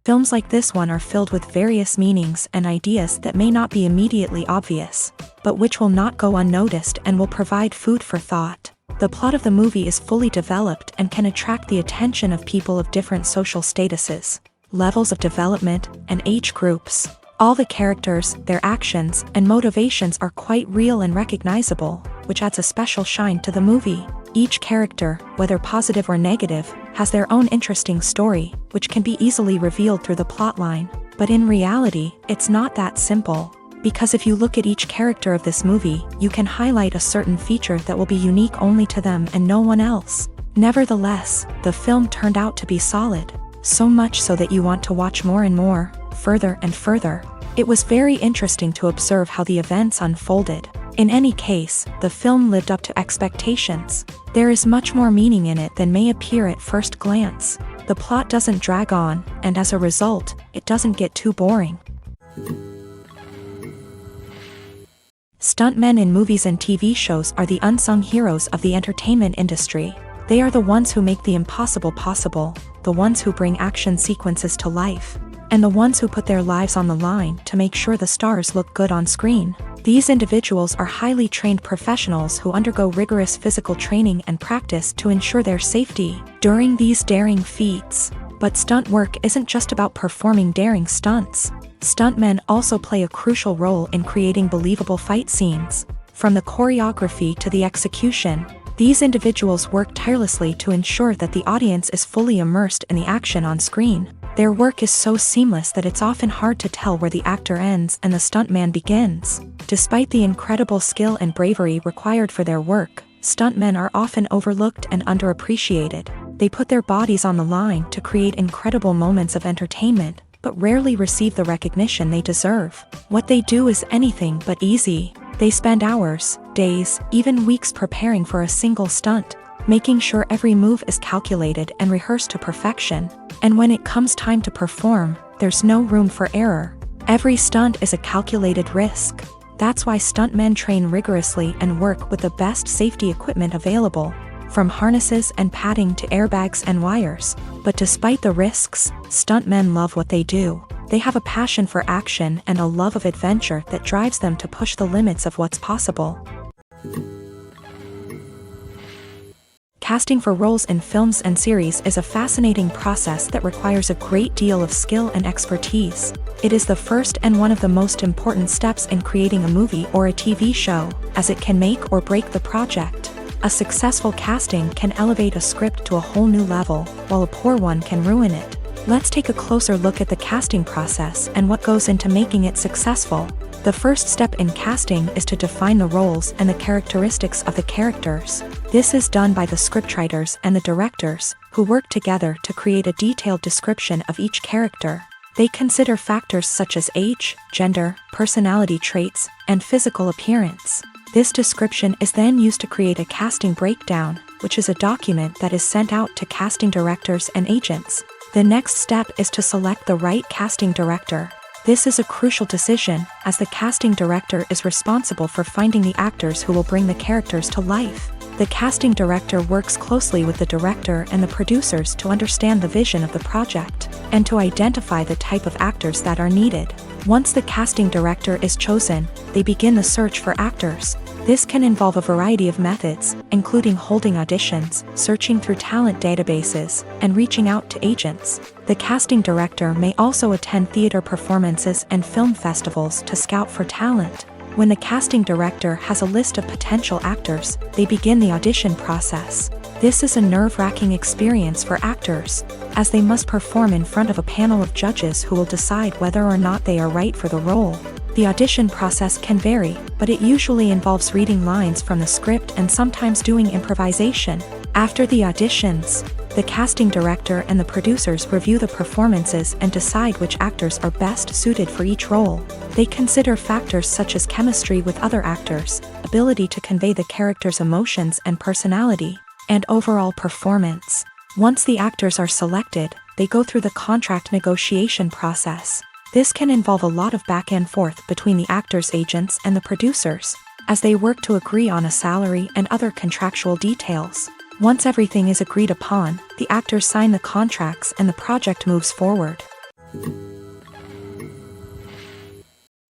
Films like this one are filled with various meanings and ideas that may not be immediately obvious, but which will not go unnoticed and will provide food for thought. The plot of the movie is fully developed and can attract the attention of people of different social statuses, levels of development, and age groups. All the characters, their actions, and motivations are quite real and recognizable, which adds a special shine to the movie. Each character, whether positive or negative, has their own interesting story, which can be easily revealed through the plotline. But in reality, it's not that simple. Because if you look at each character of this movie, you can highlight a certain feature that will be unique only to them and no one else. Nevertheless, the film turned out to be solid. So much so that you want to watch more and more, further and further. It was very interesting to observe how the events unfolded. In any case, the film lived up to expectations. There is much more meaning in it than may appear at first glance. The plot doesn't drag on, and as a result, it doesn't get too boring. Stuntmen in movies and TV shows are the unsung heroes of the entertainment industry. They are the ones who make the impossible possible, the ones who bring action sequences to life, and the ones who put their lives on the line to make sure the stars look good on screen. These individuals are highly trained professionals who undergo rigorous physical training and practice to ensure their safety during these daring feats. But stunt work isn't just about performing daring stunts. Stuntmen also play a crucial role in creating believable fight scenes. From the choreography to the execution, these individuals work tirelessly to ensure that the audience is fully immersed in the action on screen. Their work is so seamless that it's often hard to tell where the actor ends and the stuntman begins. Despite the incredible skill and bravery required for their work, stuntmen are often overlooked and underappreciated. They put their bodies on the line to create incredible moments of entertainment, but rarely receive the recognition they deserve. What they do is anything but easy. They spend hours, days, even weeks preparing for a single stunt, making sure every move is calculated and rehearsed to perfection. And when it comes time to perform, there's no room for error. Every stunt is a calculated risk. That's why stuntmen train rigorously and work with the best safety equipment available, from harnesses and padding to airbags and wires. But despite the risks, stuntmen love what they do. They have a passion for action and a love of adventure that drives them to push the limits of what's possible. Casting for roles in films and series is a fascinating process that requires a great deal of skill and expertise. It is the first and one of the most important steps in creating a movie or a TV show, as it can make or break the project. A successful casting can elevate a script to a whole new level, while a poor one can ruin it. Let's take a closer look at the casting process and what goes into making it successful. The first step in casting is to define the roles and the characteristics of the characters. This is done by the scriptwriters and the directors, who work together to create a detailed description of each character. They consider factors such as age, gender, personality traits, and physical appearance. This description is then used to create a casting breakdown, which is a document that is sent out to casting directors and agents. The next step is to select the right casting director. This is a crucial decision, as the casting director is responsible for finding the actors who will bring the characters to life. The casting director works closely with the director and the producers to understand the vision of the project, and to identify the type of actors that are needed. Once the casting director is chosen, they begin the search for actors. This can involve a variety of methods, including holding auditions, searching through talent databases, and reaching out to agents. The casting director may also attend theater performances and film festivals to scout for talent. When the casting director has a list of potential actors, they begin the audition process. This is a nerve-wracking experience for actors, as they must perform in front of a panel of judges who will decide whether or not they are right for the role. The audition process can vary, but it usually involves reading lines from the script and sometimes doing improvisation. After the auditions, the casting director and the producers review the performances and decide which actors are best suited for each role. They consider factors such as chemistry with other actors, ability to convey the character's emotions and personality, and overall performance. Once the actors are selected, they go through the contract negotiation process. This can involve a lot of back and forth between the actors' agents and the producers, as they work to agree on a salary and other contractual details. Once everything is agreed upon, the actors sign the contracts and the project moves forward.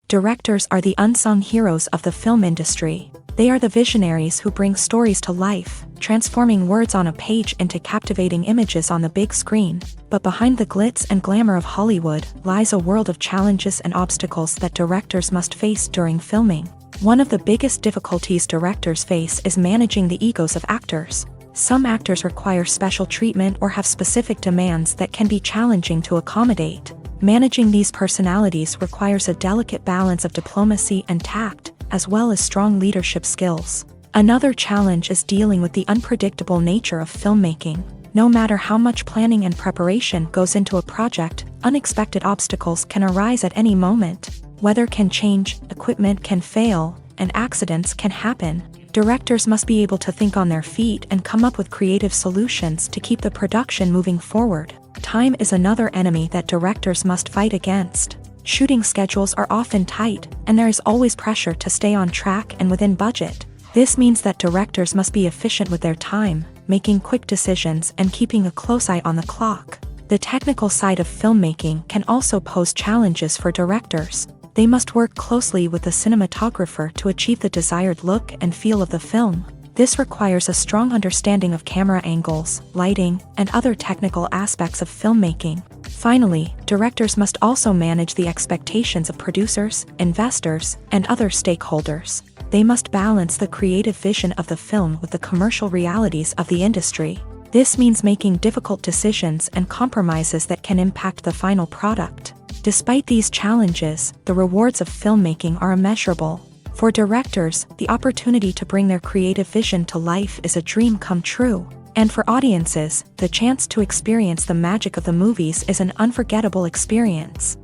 Directors are the unsung heroes of the film industry. They are the visionaries who bring stories to life, transforming words on a page into captivating images on the big screen. But behind the glitz and glamour of Hollywood lies a world of challenges and obstacles that directors must face during filming. One of the biggest difficulties directors face is managing the egos of actors. Some actors require special treatment or have specific demands that can be challenging to accommodate. Managing these personalities requires a delicate balance of diplomacy and tact, as well as strong leadership skills. Another challenge is dealing with the unpredictable nature of filmmaking. No matter how much planning and preparation goes into a project, unexpected obstacles can arise at any moment. Weather can change, equipment can fail, and accidents can happen. Directors must be able to think on their feet and come up with creative solutions to keep the production moving forward. Time is another enemy that directors must fight against. Shooting schedules are often tight, and there is always pressure to stay on track and within budget. This means that directors must be efficient with their time, making quick decisions and keeping a close eye on the clock. The technical side of filmmaking can also pose challenges for directors. They must work closely with the cinematographer to achieve the desired look and feel of the film. This requires a strong understanding of camera angles, lighting, and other technical aspects of filmmaking. Finally, directors must also manage the expectations of producers, investors, and other stakeholders. They must balance the creative vision of the film with the commercial realities of the industry. This means making difficult decisions and compromises that can impact the final product. Despite these challenges, the rewards of filmmaking are immeasurable. For directors, the opportunity to bring their creative vision to life is a dream come true. And for audiences, the chance to experience the magic of the movies is an unforgettable experience.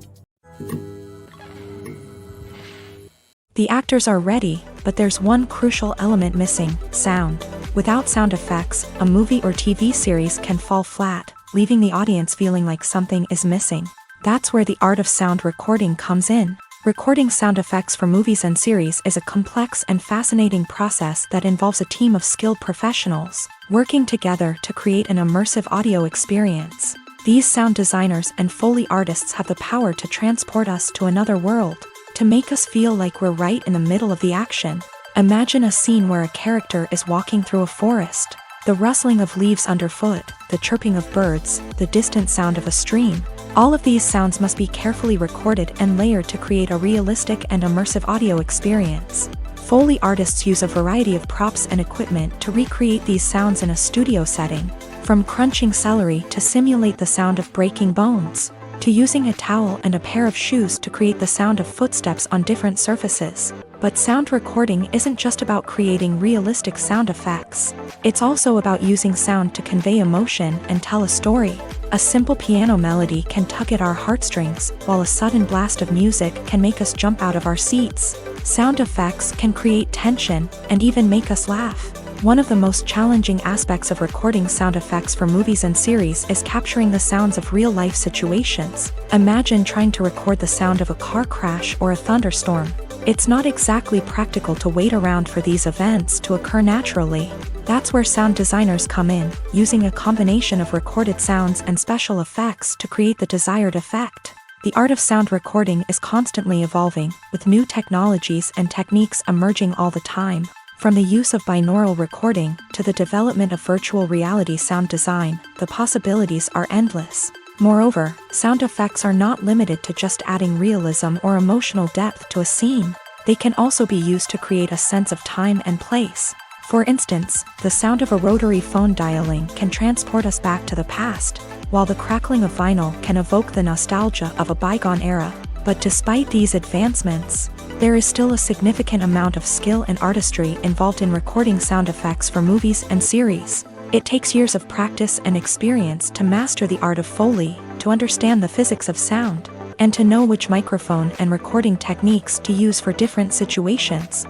The actors are ready, but there's one crucial element missing: sound. Without sound effects, a movie or TV series can fall flat, leaving the audience feeling like something is missing. That's where the art of sound recording comes in. Recording sound effects for movies and series is a complex and fascinating process that involves a team of skilled professionals working together to create an immersive audio experience. These sound designers and Foley artists have the power to transport us to another world, to make us feel like we're right in the middle of the action. Imagine a scene where a character is walking through a forest. The rustling of leaves underfoot, the chirping of birds, the distant sound of a stream. All of these sounds must be carefully recorded and layered to create a realistic and immersive audio experience. Foley artists use a variety of props and equipment to recreate these sounds in a studio setting, from crunching celery to simulate the sound of breaking bones, to using a towel and a pair of shoes to create the sound of footsteps on different surfaces. But sound recording isn't just about creating realistic sound effects. It's also about using sound to convey emotion and tell a story. A simple piano melody can tug at our heartstrings, while a sudden blast of music can make us jump out of our seats. Sound effects can create tension and even make us laugh. One of the most challenging aspects of recording sound effects for movies and series is capturing the sounds of real-life situations. Imagine trying to record the sound of a car crash or a thunderstorm. It's not exactly practical to wait around for these events to occur naturally. That's where sound designers come in, using a combination of recorded sounds and special effects to create the desired effect. The art of sound recording is constantly evolving, with new technologies and techniques emerging all the time. From the use of binaural recording to the development of virtual reality sound design, the possibilities are endless. Moreover, sound effects are not limited to just adding realism or emotional depth to a scene. They can also be used to create a sense of time and place. For instance, the sound of a rotary phone dialing can transport us back to the past, while the crackling of vinyl can evoke the nostalgia of a bygone era. But despite these advancements, there is still a significant amount of skill and artistry involved in recording sound effects for movies and series. It takes years of practice and experience to master the art of Foley, to understand the physics of sound, and to know which microphone and recording techniques to use for different situations.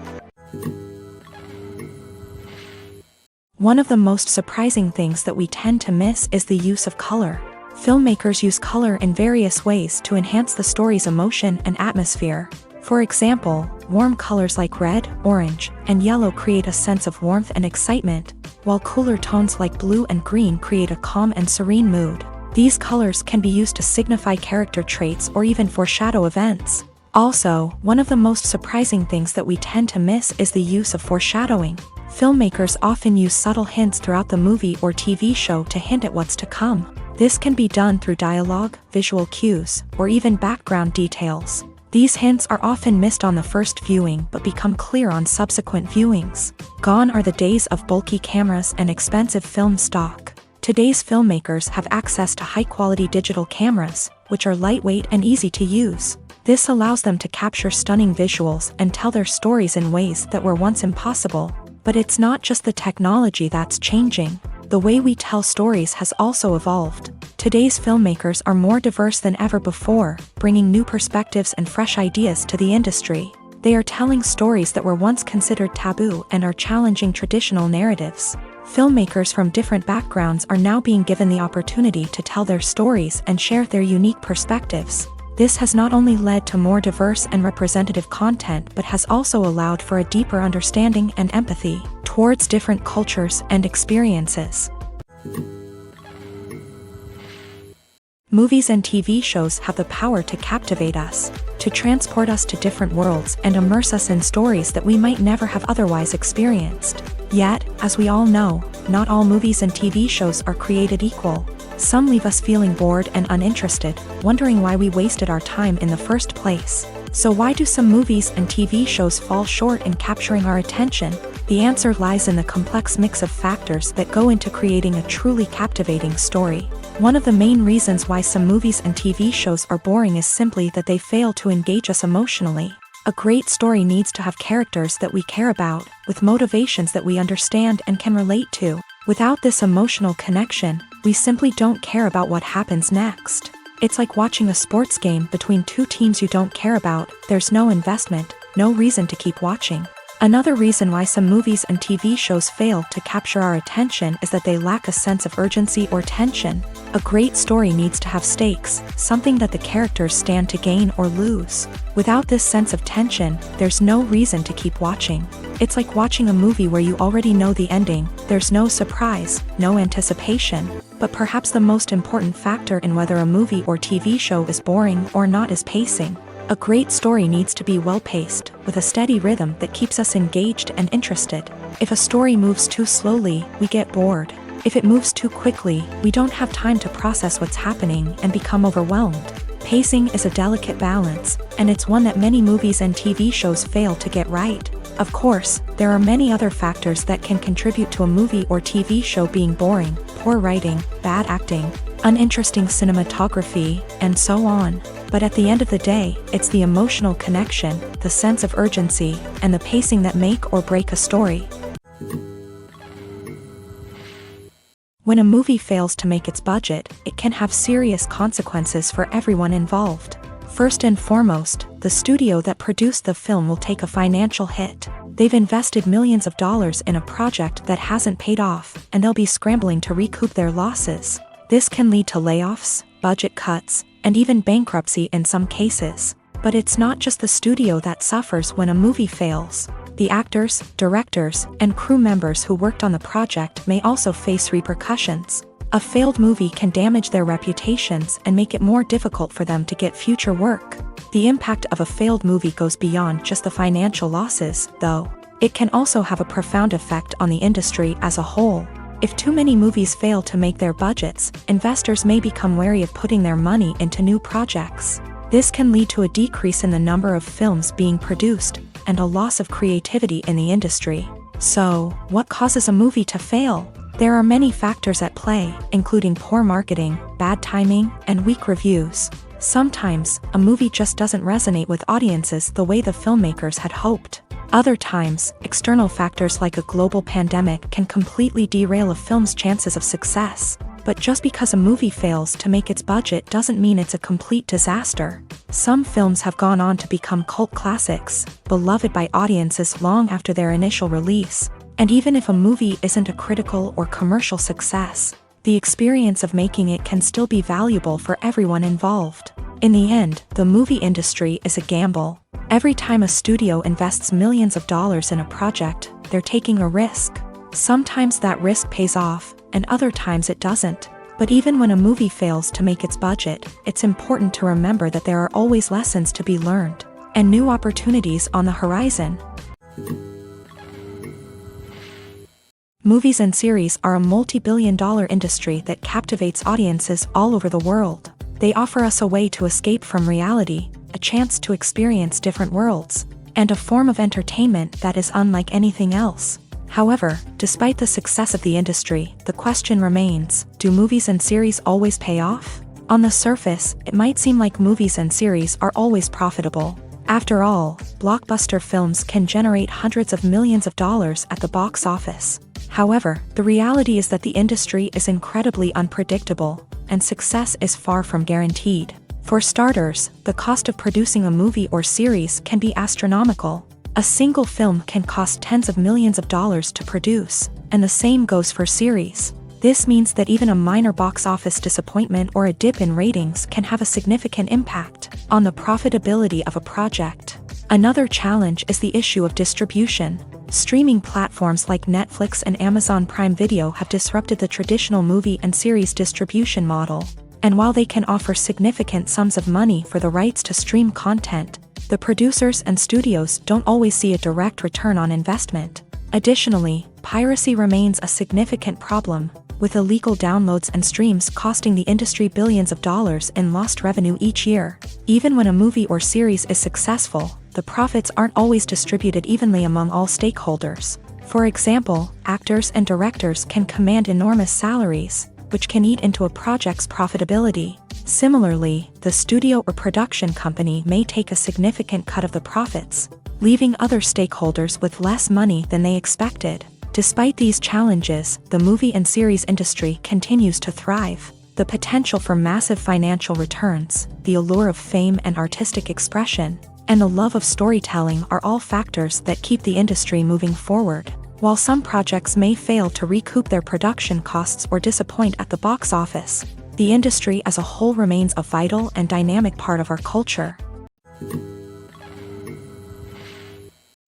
One of the most surprising things that we tend to miss is the use of color. Filmmakers use color in various ways to enhance the story's emotion and atmosphere. For example, warm colors like red, orange, and yellow create a sense of warmth and excitement, while cooler tones like blue and green create a calm and serene mood. These colors can be used to signify character traits or even foreshadow events. Also, one of the most surprising things that we tend to miss is the use of foreshadowing. Filmmakers often use subtle hints throughout the movie or TV show to hint at what's to come. This can be done through dialogue, visual cues, or even background details. These hints are often missed on the first viewing but become clear on subsequent viewings. Gone are the days of bulky cameras and expensive film stock. Today's filmmakers have access to high-quality digital cameras, which are lightweight and easy to use. This allows them to capture stunning visuals and tell their stories in ways that were once impossible. But it's not just the technology that's changing. The way we tell stories has also evolved. Today's filmmakers are more diverse than ever before, bringing new perspectives and fresh ideas to the industry. They are telling stories that were once considered taboo and are challenging traditional narratives. Filmmakers from different backgrounds are now being given the opportunity to tell their stories and share their unique perspectives. This has not only led to more diverse and representative content but has also allowed for a deeper understanding and empathy towards different cultures and experiences. Movies and TV shows have the power to captivate us, to transport us to different worlds and immerse us in stories that we might never have otherwise experienced. Yet, as we all know, not all movies and TV shows are created equal. Some leave us feeling bored and uninterested, wondering why we wasted our time in the first place. So why do some movies and TV shows fall short in capturing our attention? The answer lies in the complex mix of factors that go into creating a truly captivating story. One of the main reasons why some movies and TV shows are boring is simply that they fail to engage us emotionally. A great story needs to have characters that we care about, with motivations that we understand and can relate to. Without this emotional connection, we simply don't care about what happens next. It's like watching a sports game between two teams you don't care about. There's no investment, no reason to keep watching. Another reason why some movies and TV shows fail to capture our attention is that they lack a sense of urgency or tension. A great story needs to have stakes, something that the characters stand to gain or lose. Without this sense of tension, there's no reason to keep watching. It's like watching a movie where you already know the ending. There's no surprise, no anticipation. But perhaps the most important factor in whether a movie or TV show is boring or not is pacing. A great story needs to be well-paced, with a steady rhythm that keeps us engaged and interested. If a story moves too slowly, we get bored. If it moves too quickly, we don't have time to process what's happening and become overwhelmed. Pacing is a delicate balance, and it's one that many movies and TV shows fail to get right. Of course, there are many other factors that can contribute to a movie or TV show being boring: poor writing, bad acting, uninteresting cinematography, and so on. But at the end of the day, it's the emotional connection, the sense of urgency, and the pacing that make or break a story. When a movie fails to make its budget, it can have serious consequences for everyone involved. First and foremost, the studio that produced the film will take a financial hit. They've invested millions of dollars in a project that hasn't paid off, and they'll be scrambling to recoup their losses. This can lead to layoffs, budget cuts, and even bankruptcy in some cases. But it's not just the studio that suffers when a movie fails. The actors, directors, and crew members who worked on the project may also face repercussions. A failed movie can damage their reputations and make it more difficult for them to get future work. The impact of a failed movie goes beyond just the financial losses, though. It can also have a profound effect on the industry as a whole. If too many movies fail to make their budgets, investors may become wary of putting their money into new projects. This can lead to a decrease in the number of films being produced, and a loss of creativity in the industry. So, what causes a movie to fail? There are many factors at play, including poor marketing, bad timing, and weak reviews. Sometimes, a movie just doesn't resonate with audiences the way the filmmakers had hoped. Other times, external factors like a global pandemic can completely derail a film's chances of success. But just because a movie fails to make its budget doesn't mean it's a complete disaster. Some films have gone on to become cult classics, beloved by audiences long after their initial release. And even if a movie isn't a critical or commercial success, the experience of making it can still be valuable for everyone involved. In the end, the movie industry is a gamble. Every time a studio invests millions of dollars in a project, they're taking a risk. Sometimes that risk pays off, and other times it doesn't. But even when a movie fails to make its budget, it's important to remember that there are always lessons to be learned and new opportunities on the horizon. Movies and series are a multi-billion-dollar industry that captivates audiences all over the world. They offer us a way to escape from reality, a chance to experience different worlds, and a form of entertainment that is unlike anything else. However, despite the success of the industry, the question remains, do movies and series always pay off? On the surface, it might seem like movies and series are always profitable. After all, blockbuster films can generate hundreds of millions of dollars at the box office. However, the reality is that the industry is incredibly unpredictable, and success is far from guaranteed. For starters, the cost of producing a movie or series can be astronomical. A single film can cost tens of millions of dollars to produce, and the same goes for series. This means that even a minor box office disappointment or a dip in ratings can have a significant impact on the profitability of a project. Another challenge is the issue of distribution. Streaming platforms like Netflix and Amazon Prime Video have disrupted the traditional movie and series distribution model. And while they can offer significant sums of money for the rights to stream content, the producers and studios don't always see a direct return on investment. Additionally, piracy remains a significant problem, with illegal downloads and streams costing the industry billions of dollars in lost revenue each year. Even when a movie or series is successful, the profits aren't always distributed evenly among all stakeholders. For example, actors and directors can command enormous salaries, which can eat into a project's profitability. Similarly, the studio or production company may take a significant cut of the profits, leaving other stakeholders with less money than they expected. Despite these challenges, the movie and series industry continues to thrive. The potential for massive financial returns, the allure of fame and artistic expression, and the love of storytelling are all factors that keep the industry moving forward. While some projects may fail to recoup their production costs or disappoint at the box office, the industry as a whole remains a vital and dynamic part of our culture.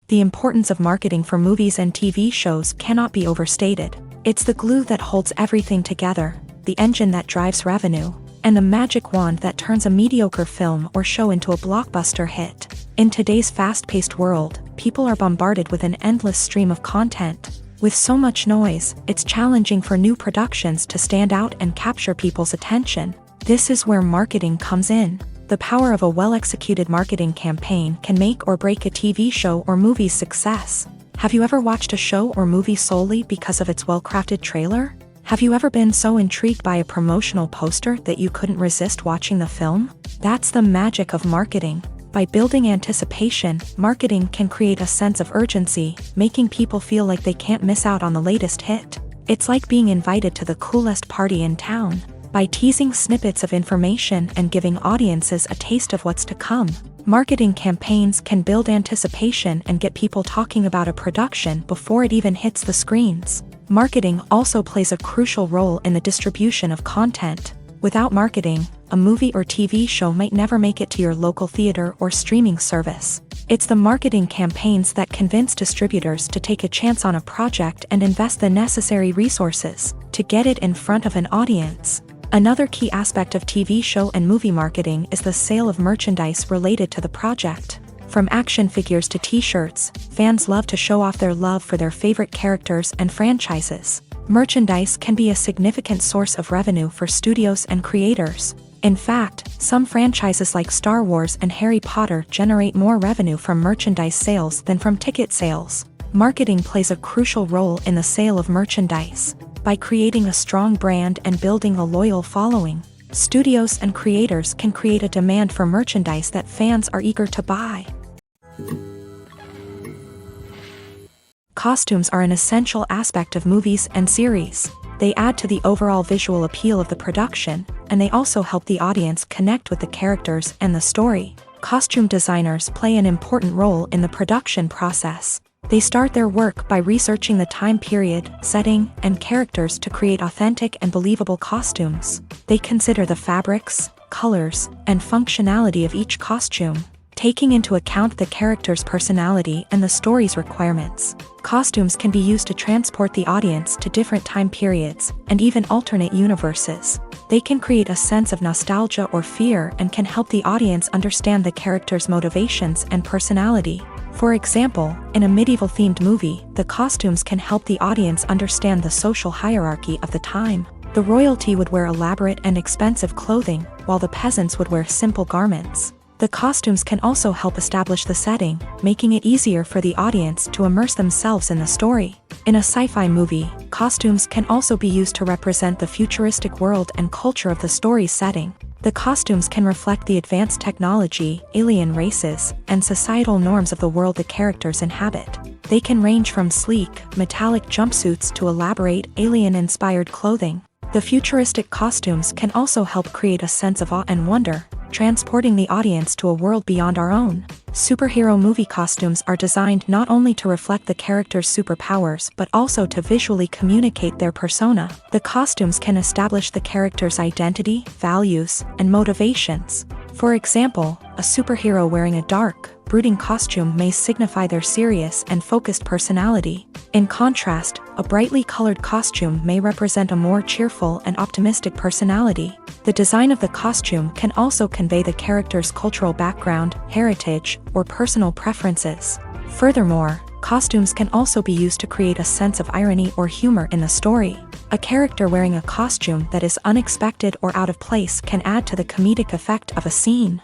The importance of marketing for movies and TV shows cannot be overstated. It's the glue that holds everything together, the engine that drives revenue, and the magic wand that turns a mediocre film or show into a blockbuster hit. In today's fast-paced world, people are bombarded with an endless stream of content. With so much noise, it's challenging for new productions to stand out and capture people's attention. This is where marketing comes in. The power of a well-executed marketing campaign can make or break a TV show or movie's success. Have you ever watched a show or movie solely because of its well-crafted trailer? Have you ever been so intrigued by a promotional poster that you couldn't resist watching the film? That's the magic of marketing. By building anticipation, marketing can create a sense of urgency, making people feel like they can't miss out on the latest hit. It's like being invited to the coolest party in town. By teasing snippets of information and giving audiences a taste of what's to come, marketing campaigns can build anticipation and get people talking about a production before it even hits the screens. Marketing also plays a crucial role in the distribution of content. Without marketing, a movie or TV show might never make it to your local theater or streaming service. It's the marketing campaigns that convince distributors to take a chance on a project and invest the necessary resources to get it in front of an audience. Another key aspect of TV show and movie marketing is the sale of merchandise related to the project. From action figures to t-shirts, fans love to show off their love for their favorite characters and franchises. Merchandise can be a significant source of revenue for studios and creators. In fact, some franchises like Star Wars and Harry Potter generate more revenue from merchandise sales than from ticket sales. Marketing plays a crucial role in the sale of merchandise. By creating a strong brand and building a loyal following, studios and creators can create a demand for merchandise that fans are eager to buy. Costumes are an essential aspect of movies and series. They add to the overall visual appeal of the production, and they also help the audience connect with the characters and the story. Costume designers play an important role in the production process. They start their work by researching the time period, setting, and characters to create authentic and believable costumes. They consider the fabrics, colors, and functionality of each costume. taking into account the character's personality and the story's requirements. Costumes can be used to transport the audience to different time periods, and even alternate universes. They can create a sense of nostalgia or fear and can help the audience understand the character's motivations and personality. For example, in a medieval-themed movie, the costumes can help the audience understand the social hierarchy of the time. The royalty would wear elaborate and expensive clothing, while the peasants would wear simple garments. The costumes can also help establish the setting, making it easier for the audience to immerse themselves in the story. In a sci-fi movie, costumes can also be used to represent the futuristic world and culture of the story's setting. The costumes can reflect the advanced technology, alien races, and societal norms of the world the characters inhabit. They can range from sleek, metallic jumpsuits to elaborate, alien-inspired clothing. The futuristic costumes can also help create a sense of awe and wonder, transporting the audience to a world beyond our own. Superhero movie costumes are designed not only to reflect the character's superpowers but also to visually communicate their persona. The costumes can establish the character's identity, values, and motivations. For example, a superhero wearing a dark, brooding costume may signify their serious and focused personality. In contrast, a brightly colored costume may represent a more cheerful and optimistic personality. The design of the costume can also convey the character's cultural background, heritage, or personal preferences. Furthermore, costumes can also be used to create a sense of irony or humor in the story. A character wearing a costume that is unexpected or out of place can add to the comedic effect of a scene.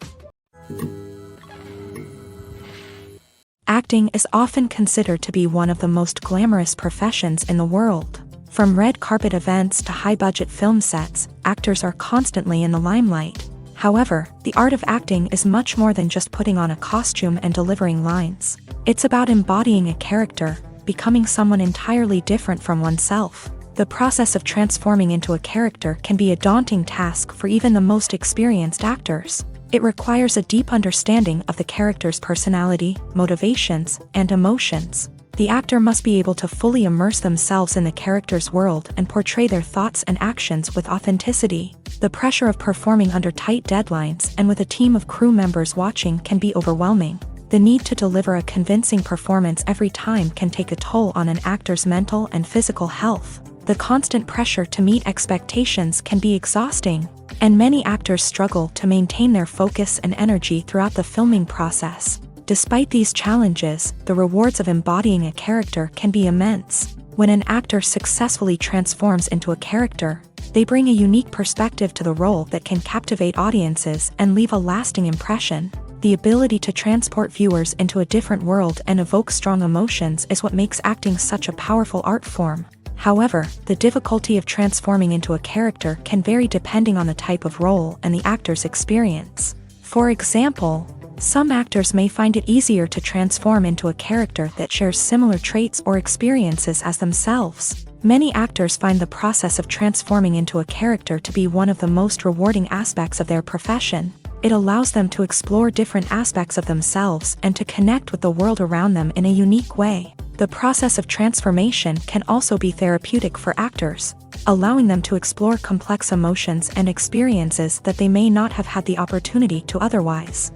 Acting is often considered to be one of the most glamorous professions in the world. From red carpet events to high-budget film sets, actors are constantly in the limelight. However, the art of acting is much more than just putting on a costume and delivering lines. It's about embodying a character, becoming someone entirely different from oneself. The process of transforming into a character can be a daunting task for even the most experienced actors. It requires a deep understanding of the character's personality, motivations, and emotions. The actor must be able to fully immerse themselves in the character's world and portray their thoughts and actions with authenticity. The pressure of performing under tight deadlines and with a team of crew members watching can be overwhelming. The need to deliver a convincing performance every time can take a toll on an actor's mental and physical health. The constant pressure to meet expectations can be exhausting, and many actors struggle to maintain their focus and energy throughout the filming process. Despite these challenges, the rewards of embodying a character can be immense. When an actor successfully transforms into a character, they bring a unique perspective to the role that can captivate audiences and leave a lasting impression. The ability to transport viewers into a different world and evoke strong emotions is what makes acting such a powerful art form. However, the difficulty of transforming into a character can vary depending on the type of role and the actor's experience. For example, some actors may find it easier to transform into a character that shares similar traits or experiences as themselves. Many actors find the process of transforming into a character to be one of the most rewarding aspects of their profession. It allows them to explore different aspects of themselves and to connect with the world around them in a unique way. The process of transformation can also be therapeutic for actors, allowing them to explore complex emotions and experiences that they may not have had the opportunity to otherwise.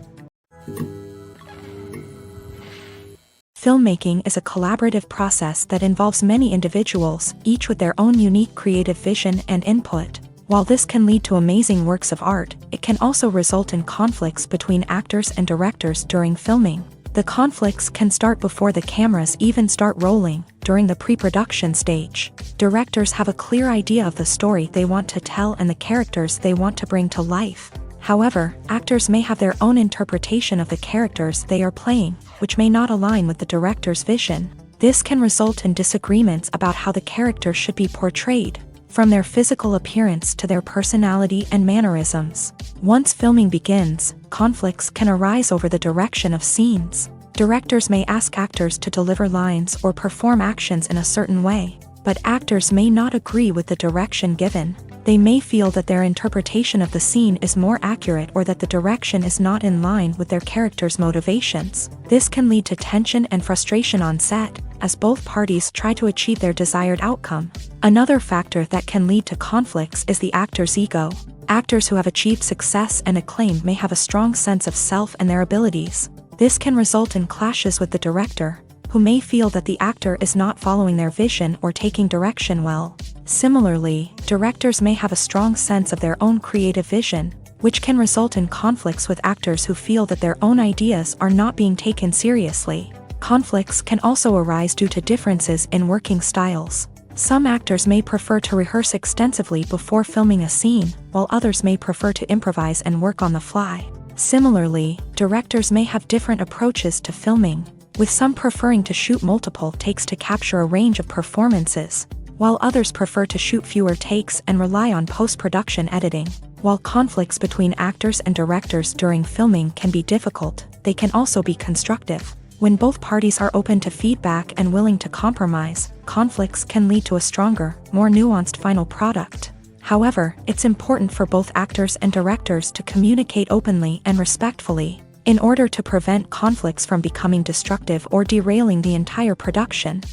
Filmmaking is a collaborative process that involves many individuals, each with their own unique creative vision and input. While this can lead to amazing works of art, it can also result in conflicts between actors and directors during filming. The conflicts can start before the cameras even start rolling, during the pre-production stage. Directors have a clear idea of the story they want to tell and the characters they want to bring to life. However, actors may have their own interpretation of the characters they are playing, which may not align with the director's vision. This can result in disagreements about how the character should be portrayed, from their physical appearance to their personality and mannerisms. Once filming begins, conflicts can arise over the direction of scenes. Directors may ask actors to deliver lines or perform actions in a certain way, but actors may not agree with the direction given. They may feel that their interpretation of the scene is more accurate or that the direction is not in line with their character's motivations. This can lead to tension and frustration on set, as both parties try to achieve their desired outcome. Another factor that can lead to conflicts is the actor's ego. Actors who have achieved success and acclaim may have a strong sense of self and their abilities. This can result in clashes with the director, who may feel that the actor is not following their vision or taking direction well. Similarly, directors may have a strong sense of their own creative vision, which can result in conflicts with actors who feel that their own ideas are not being taken seriously. Conflicts can also arise due to differences in working styles. Some actors may prefer to rehearse extensively before filming a scene, while others may prefer to improvise and work on the fly. Similarly, directors may have different approaches to filming, with some preferring to shoot multiple takes to capture a range of performances, while others prefer to shoot fewer takes and rely on post-production editing. While conflicts between actors and directors during filming can be difficult, they can also be constructive. When both parties are open to feedback and willing to compromise, conflicts can lead to a stronger, more nuanced final product. However, it's important for both actors and directors to communicate openly and respectfully, in order to prevent conflicts from becoming destructive or derailing the entire production.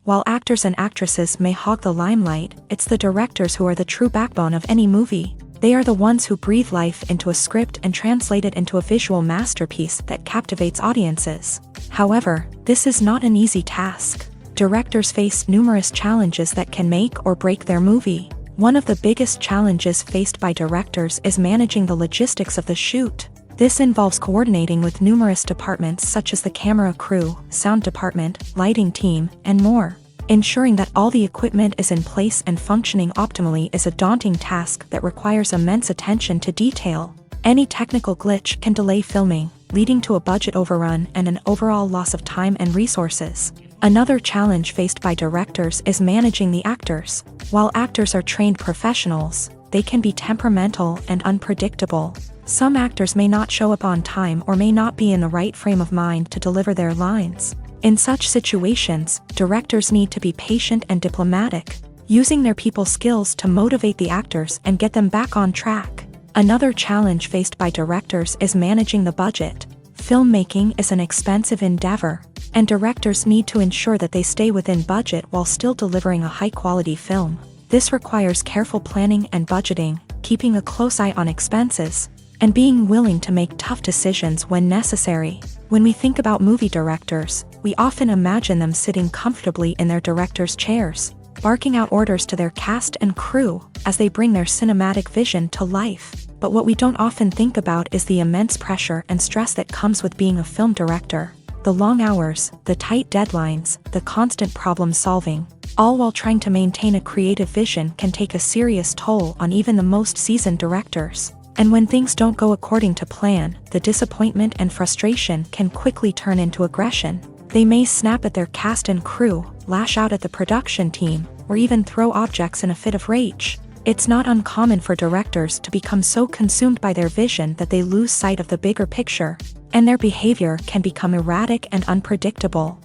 While actors and actresses may hog the limelight, it's the directors who are the true backbone of any movie. They are the ones who breathe life into a script and translate it into a visual masterpiece that captivates audiences. However, this is not an easy task. Directors face numerous challenges that can make or break their movie. One of the biggest challenges faced by directors is managing the logistics of the shoot. This involves coordinating with numerous departments such as the camera crew, sound department, lighting team, and more. Ensuring that all the equipment is in place and functioning optimally is a daunting task that requires immense attention to detail. Any technical glitch can delay filming, leading to a budget overrun and an overall loss of time and resources. Another challenge faced by directors is managing the actors. While actors are trained professionals, they can be temperamental and unpredictable. Some actors may not show up on time or may not be in the right frame of mind to deliver their lines. In such situations, directors need to be patient and diplomatic, using their people skills to motivate the actors and get them back on track. Another challenge faced by directors is managing the budget. Filmmaking is an expensive endeavor, and directors need to ensure that they stay within budget while still delivering a high-quality film. This requires careful planning and budgeting, keeping a close eye on expenses, and being willing to make tough decisions when necessary. When we think about movie directors, we often imagine them sitting comfortably in their director's chairs, barking out orders to their cast and crew as they bring their cinematic vision to life. But what we don't often think about is the immense pressure and stress that comes with being a film director. The long hours, the tight deadlines, the constant problem solving, all while trying to maintain a creative vision can take a serious toll on even the most seasoned directors. And when things don't go according to plan, the disappointment and frustration can quickly turn into aggression. They may snap at their cast and crew, lash out at the production team, or even throw objects in a fit of rage. It's not uncommon for directors to become so consumed by their vision that they lose sight of the bigger picture, and their behavior can become erratic and unpredictable.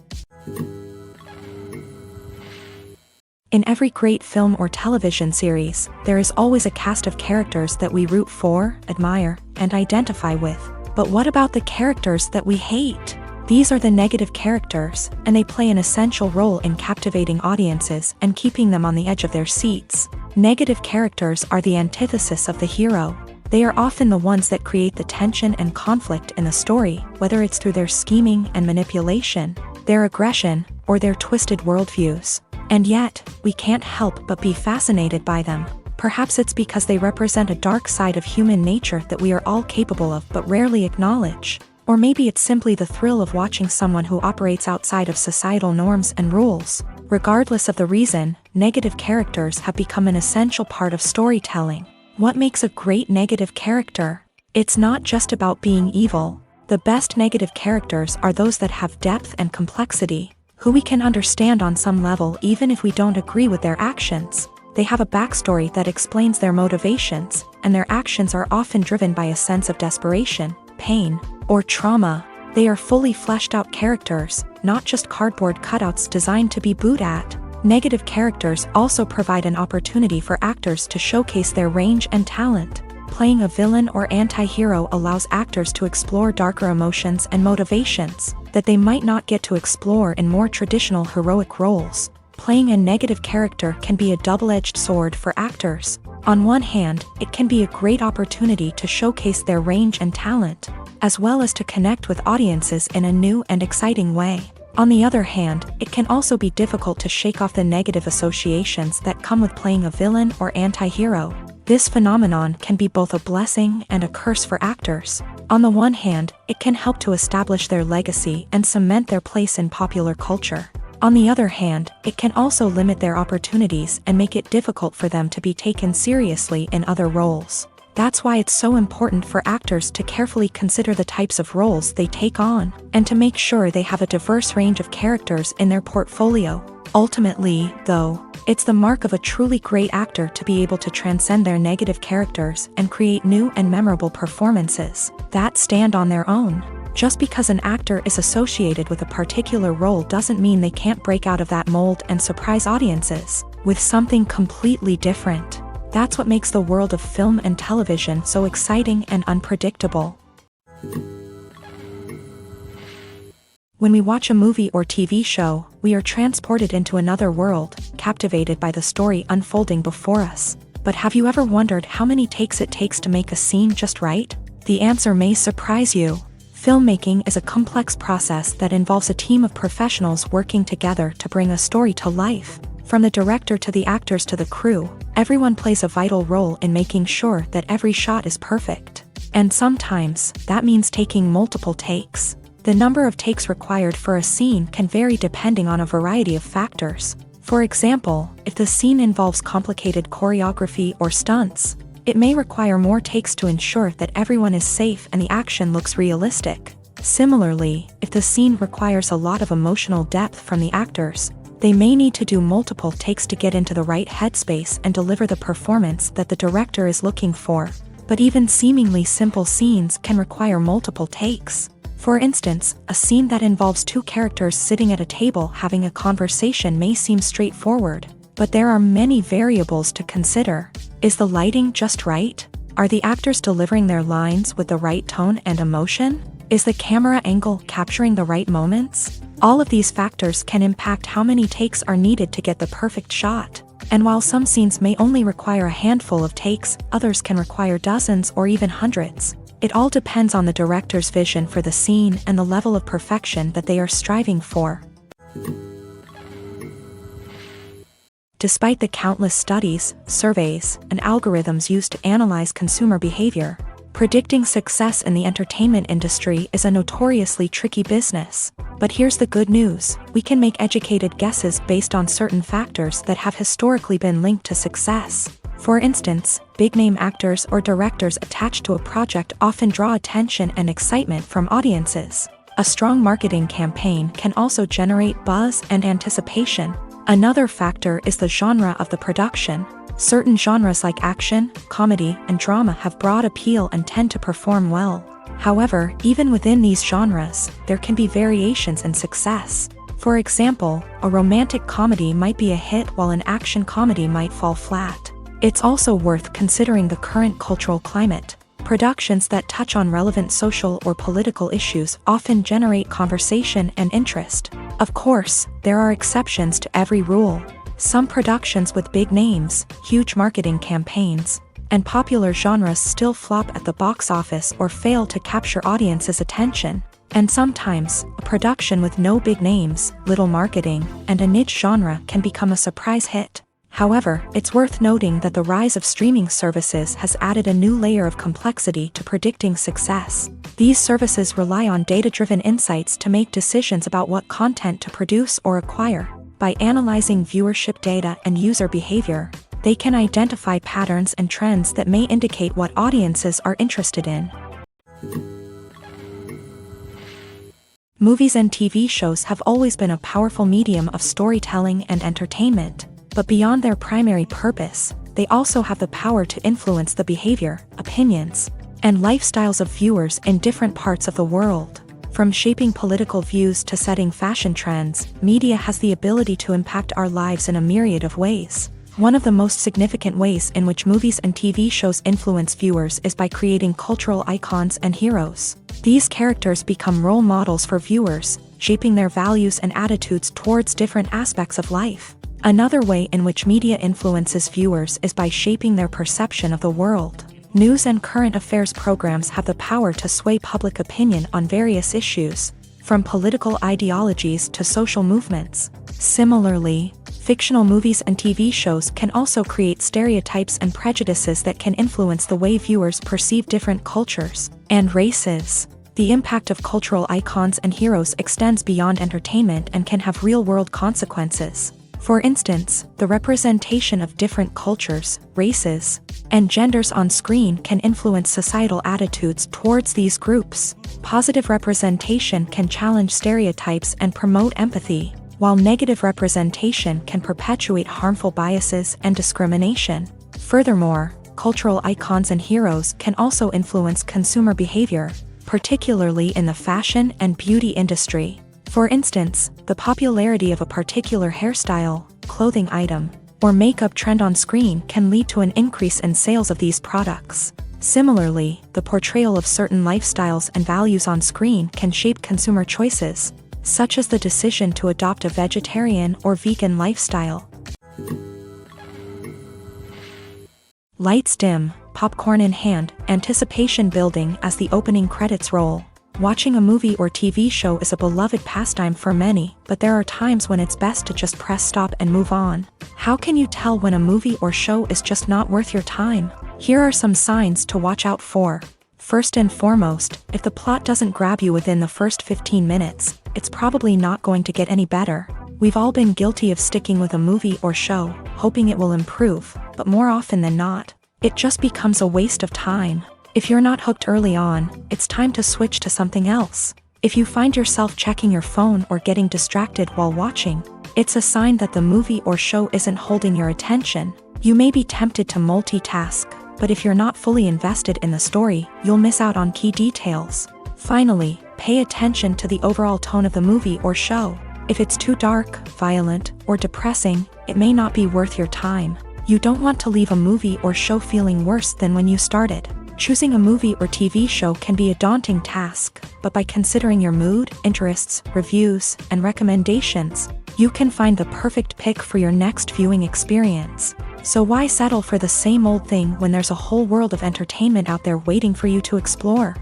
In every great film or television series, there is always a cast of characters that we root for, admire, and identify with. But what about the characters that we hate? These are the negative characters, and they play an essential role in captivating audiences and keeping them on the edge of their seats. Negative characters are the antithesis of the hero. They are often the ones that create the tension and conflict in the story, whether it's through their scheming and manipulation, their aggression, or their twisted worldviews. And yet, we can't help but be fascinated by them. Perhaps it's because they represent a dark side of human nature that we are all capable of but rarely acknowledge. Or maybe it's simply the thrill of watching someone who operates outside of societal norms and rules. Regardless of the reason, negative characters have become an essential part of storytelling. What makes a great negative character? It's not just about being evil. The best negative characters are those that have depth and complexity, who we can understand on some level even if we don't agree with their actions. They have a backstory that explains their motivations, and their actions are often driven by a sense of desperation, pain, or trauma. They are fully fleshed out characters, not just cardboard cutouts designed to be booed at. Negative characters also provide an opportunity for actors to showcase their range and talent. Playing a villain or anti-hero allows actors to explore darker emotions and motivations that they might not get to explore in more traditional heroic roles. Playing a negative character can be a double-edged sword for actors. On one hand, it can be a great opportunity to showcase their range and talent, as well as to connect with audiences in a new and exciting way. On the other hand, it can also be difficult to shake off the negative associations that come with playing a villain or anti-hero. This phenomenon can be both a blessing and a curse for actors. On the one hand, it can help to establish their legacy and cement their place in popular culture. On the other hand, it can also limit their opportunities and make it difficult for them to be taken seriously in other roles. That's why it's so important for actors to carefully consider the types of roles they take on, and to make sure they have a diverse range of characters in their portfolio. Ultimately, though, it's the mark of a truly great actor to be able to transcend their negative characters and create new and memorable performances that stand on their own. Just because an actor is associated with a particular role doesn't mean they can't break out of that mold and surprise audiences with something completely different. That's what makes the world of film and television so exciting and unpredictable. When we watch a movie or TV show, we are transported into another world, captivated by the story unfolding before us. But have you ever wondered how many takes it takes to make a scene just right? The answer may surprise you. Filmmaking is a complex process that involves a team of professionals working together to bring a story to life. From the director to the actors to the crew, everyone plays a vital role in making sure that every shot is perfect. And sometimes, that means taking multiple takes. The number of takes required for a scene can vary depending on a variety of factors. For example, if the scene involves complicated choreography or stunts, it may require more takes to ensure that everyone is safe and the action looks realistic. Similarly, if the scene requires a lot of emotional depth from the actors, they may need to do multiple takes to get into the right headspace and deliver the performance that the director is looking for. But even seemingly simple scenes can require multiple takes. For instance, a scene that involves two characters sitting at a table having a conversation may seem straightforward, but there are many variables to consider. Is the lighting just right? Are the actors delivering their lines with the right tone and emotion? Is the camera angle capturing the right moments? All of these factors can impact how many takes are needed to get the perfect shot. And while some scenes may only require a handful of takes, others can require dozens or even hundreds. It all depends on the director's vision for the scene and the level of perfection that they are striving for. Despite the countless studies, surveys, and algorithms used to analyze consumer behavior, predicting success in the entertainment industry is a notoriously tricky business. But here's the good news: we can make educated guesses based on certain factors that have historically been linked to success. For instance, big-name actors or directors attached to a project often draw attention and excitement from audiences. A strong marketing campaign can also generate buzz and anticipation. Another factor is the genre of the production. Certain genres like action, comedy, and drama have broad appeal and tend to perform well. However, even within these genres, there can be variations in success. For example, a romantic comedy might be a hit while an action comedy might fall flat. It's also worth considering the current cultural climate. Productions that touch on relevant social or political issues often generate conversation and interest. Of course, there are exceptions to every rule. Some productions with big names, huge marketing campaigns, and popular genres still flop at the box office or fail to capture audiences' attention. And sometimes, a production with no big names, little marketing, and a niche genre can become a surprise hit. However, it's worth noting that the rise of streaming services has added a new layer of complexity to predicting success. These services rely on data-driven insights to make decisions about what content to produce or acquire. By analyzing viewership data and user behavior, they can identify patterns and trends that may indicate what audiences are interested in. Movies and TV shows have always been a powerful medium of storytelling and entertainment. But beyond their primary purpose, they also have the power to influence the behavior, opinions, and lifestyles of viewers in different parts of the world. From shaping political views to setting fashion trends, media has the ability to impact our lives in a myriad of ways. One of the most significant ways in which movies and TV shows influence viewers is by creating cultural icons and heroes. These characters become role models for viewers, shaping their values and attitudes towards different aspects of life. Another way in which media influences viewers is by shaping their perception of the world. News and current affairs programs have the power to sway public opinion on various issues, from political ideologies to social movements. Similarly, fictional movies and TV shows can also create stereotypes and prejudices that can influence the way viewers perceive different cultures and races. The impact of cultural icons and heroes extends beyond entertainment and can have real-world consequences. For instance, the representation of different cultures, races, and genders on screen can influence societal attitudes towards these groups. Positive representation can challenge stereotypes and promote empathy, while negative representation can perpetuate harmful biases and discrimination. Furthermore, cultural icons and heroes can also influence consumer behavior, particularly in the fashion and beauty industry. For instance, the popularity of a particular hairstyle, clothing item, or makeup trend on screen can lead to an increase in sales of these products. Similarly, the portrayal of certain lifestyles and values on screen can shape consumer choices, such as the decision to adopt a vegetarian or vegan lifestyle. Lights dim, popcorn in hand, anticipation building as the opening credits roll. Watching a movie or TV show is a beloved pastime for many, but there are times when it's best to just press stop and move on. How can you tell when a movie or show is just not worth your time? Here are some signs to watch out for. First and foremost, if the plot doesn't grab you within the first 15 minutes, it's probably not going to get any better. We've all been guilty of sticking with a movie or show, hoping it will improve, but more often than not, it just becomes a waste of time. If you're not hooked early on, it's time to switch to something else. If you find yourself checking your phone or getting distracted while watching, it's a sign that the movie or show isn't holding your attention. You may be tempted to multitask, but if you're not fully invested in the story, you'll miss out on key details. Finally, pay attention to the overall tone of the movie or show. If it's too dark, violent, or depressing, it may not be worth your time. You don't want to leave a movie or show feeling worse than when you started. Choosing a movie or TV show can be a daunting task, but by considering your mood, interests, reviews, and recommendations, you can find the perfect pick for your next viewing experience. So why settle for the same old thing when there's a whole world of entertainment out there waiting for you to explore?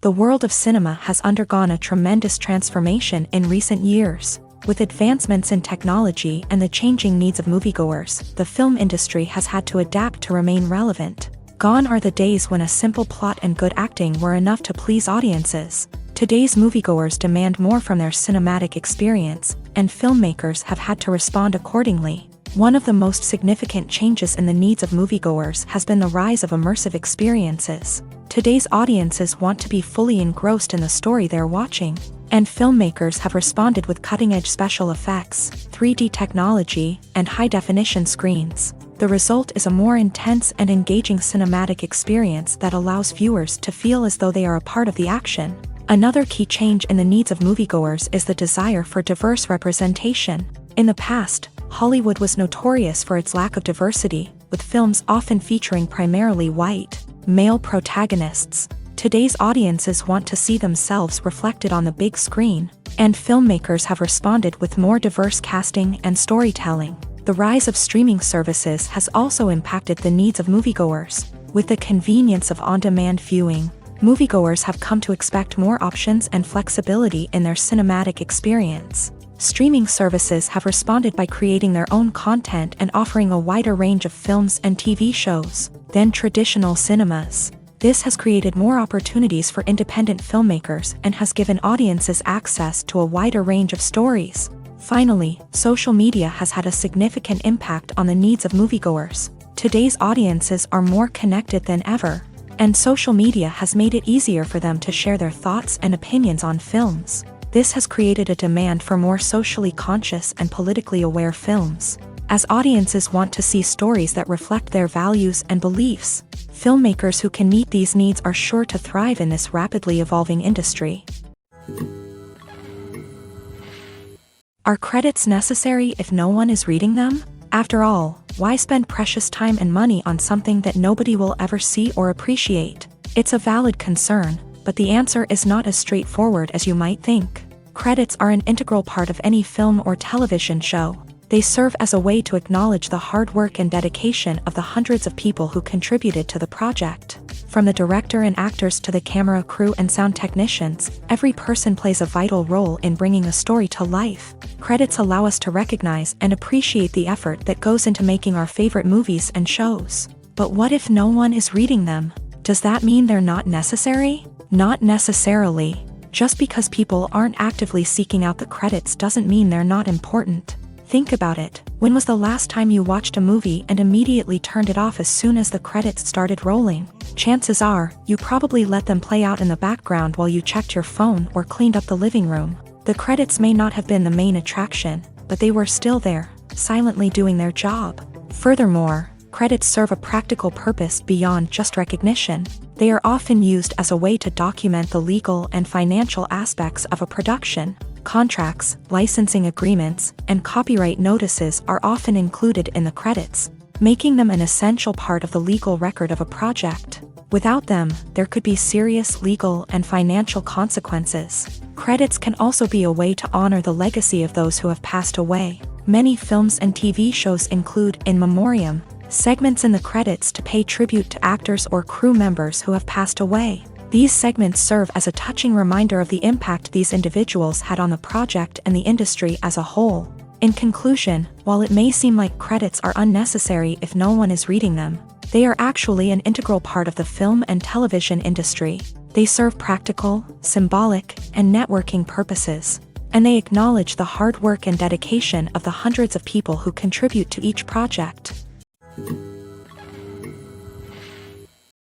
The world of cinema has undergone a tremendous transformation in recent years. With advancements in technology and the changing needs of moviegoers, the film industry has had to adapt to remain relevant. Gone are the days when a simple plot and good acting were enough to please audiences. Today's moviegoers demand more from their cinematic experience, and filmmakers have had to respond accordingly. One of the most significant changes in the needs of moviegoers has been the rise of immersive experiences. Today's audiences want to be fully engrossed in the story they're watching, and filmmakers have responded with cutting-edge special effects, 3D technology, and high-definition screens. The result is a more intense and engaging cinematic experience that allows viewers to feel as though they are a part of the action. Another key change in the needs of moviegoers is the desire for diverse representation. In the past, Hollywood was notorious for its lack of diversity, with films often featuring primarily white, male protagonists. Today's audiences want to see themselves reflected on the big screen, and filmmakers have responded with more diverse casting and storytelling. The rise of streaming services has also impacted the needs of moviegoers. With the convenience of on-demand viewing, moviegoers have come to expect more options and flexibility in their cinematic experience. Streaming services have responded by creating their own content and offering a wider range of films and TV shows than traditional cinemas. This has created more opportunities for independent filmmakers and has given audiences access to a wider range of stories. Finally, social media has had a significant impact on the needs of moviegoers. Today's audiences are more connected than ever, and social media has made it easier for them to share their thoughts and opinions on films. This has created a demand for more socially conscious and politically aware films. As audiences want to see stories that reflect their values and beliefs, filmmakers who can meet these needs are sure to thrive in this rapidly evolving industry. Are credits necessary if no one is reading them? After all, why spend precious time and money on something that nobody will ever see or appreciate? It's a valid concern, but the answer is not as straightforward as you might think. Credits are an integral part of any film or television show. They serve as a way to acknowledge the hard work and dedication of the hundreds of people who contributed to the project. From the director and actors to the camera crew and sound technicians, every person plays a vital role in bringing a story to life. Credits allow us to recognize and appreciate the effort that goes into making our favorite movies and shows. But what if no one is reading them? Does that mean they're not necessary? Not necessarily. Just because people aren't actively seeking out the credits doesn't mean they're not important. Think about it. When was the last time you watched a movie and immediately turned it off as soon as the credits started rolling? Chances are, you probably let them play out in the background while you checked your phone or cleaned up the living room. The credits may not have been the main attraction, but they were still there, silently doing their job. Furthermore, credits serve a practical purpose beyond just recognition. They are often used as a way to document the legal and financial aspects of a production. Contracts, licensing agreements, and copyright notices are often included in the credits, making them an essential part of the legal record of a project. Without them, there could be serious legal and financial consequences. Credits can also be a way to honor the legacy of those who have passed away. Many films and TV shows include in memoriam segments in the credits to pay tribute to actors or crew members who have passed away. These segments serve as a touching reminder of the impact these individuals had on the project and the industry as a whole. In conclusion, while it may seem like credits are unnecessary if no one is reading them, they are actually an integral part of the film and television industry. They serve practical, symbolic, and networking purposes, and they acknowledge the hard work and dedication of the hundreds of people who contribute to each project.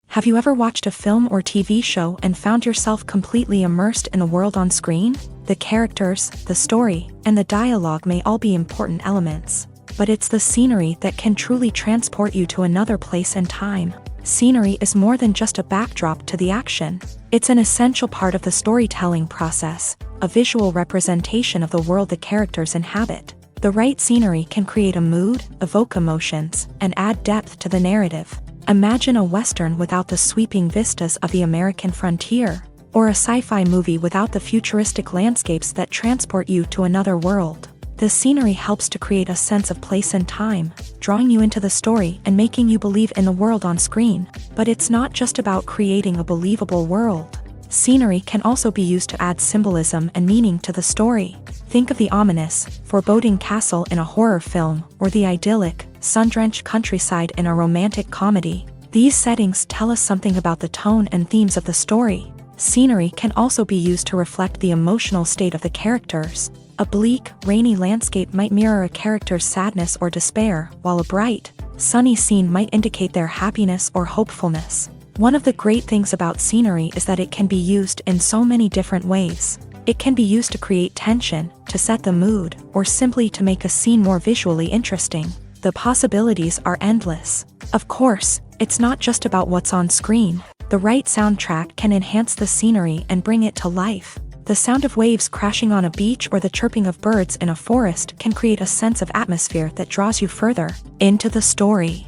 Have you ever watched a film or TV show and found yourself completely immersed in the world on screen? The characters, the story, and the dialogue may all be important elements, but it's the scenery that can truly transport you to another place and time. Scenery is more than just a backdrop to the action. It's an essential part of the storytelling process, a visual representation of the world the characters inhabit. The right scenery can create a mood, evoke emotions, and add depth to the narrative. Imagine a Western without the sweeping vistas of the American frontier, or a sci-fi movie without the futuristic landscapes that transport you to another world. The scenery helps to create a sense of place and time, drawing you into the story and making you believe in the world on screen. But it's not just about creating a believable world. Scenery can also be used to add symbolism and meaning to the story. Think of the ominous, foreboding castle in a horror film, or the idyllic, sun-drenched countryside in a romantic comedy. These settings tell us something about the tone and themes of the story. Scenery can also be used to reflect the emotional state of the characters. A bleak, rainy landscape might mirror a character's sadness or despair, while a bright, sunny scene might indicate their happiness or hopefulness. One of the great things about scenery is that it can be used in so many different ways. It can be used to create tension, to set the mood, or simply to make a scene more visually interesting. The possibilities are endless. Of course, it's not just about what's on screen. The right soundtrack can enhance the scenery and bring it to life. The sound of waves crashing on a beach or the chirping of birds in a forest can create a sense of atmosphere that draws you further into the story.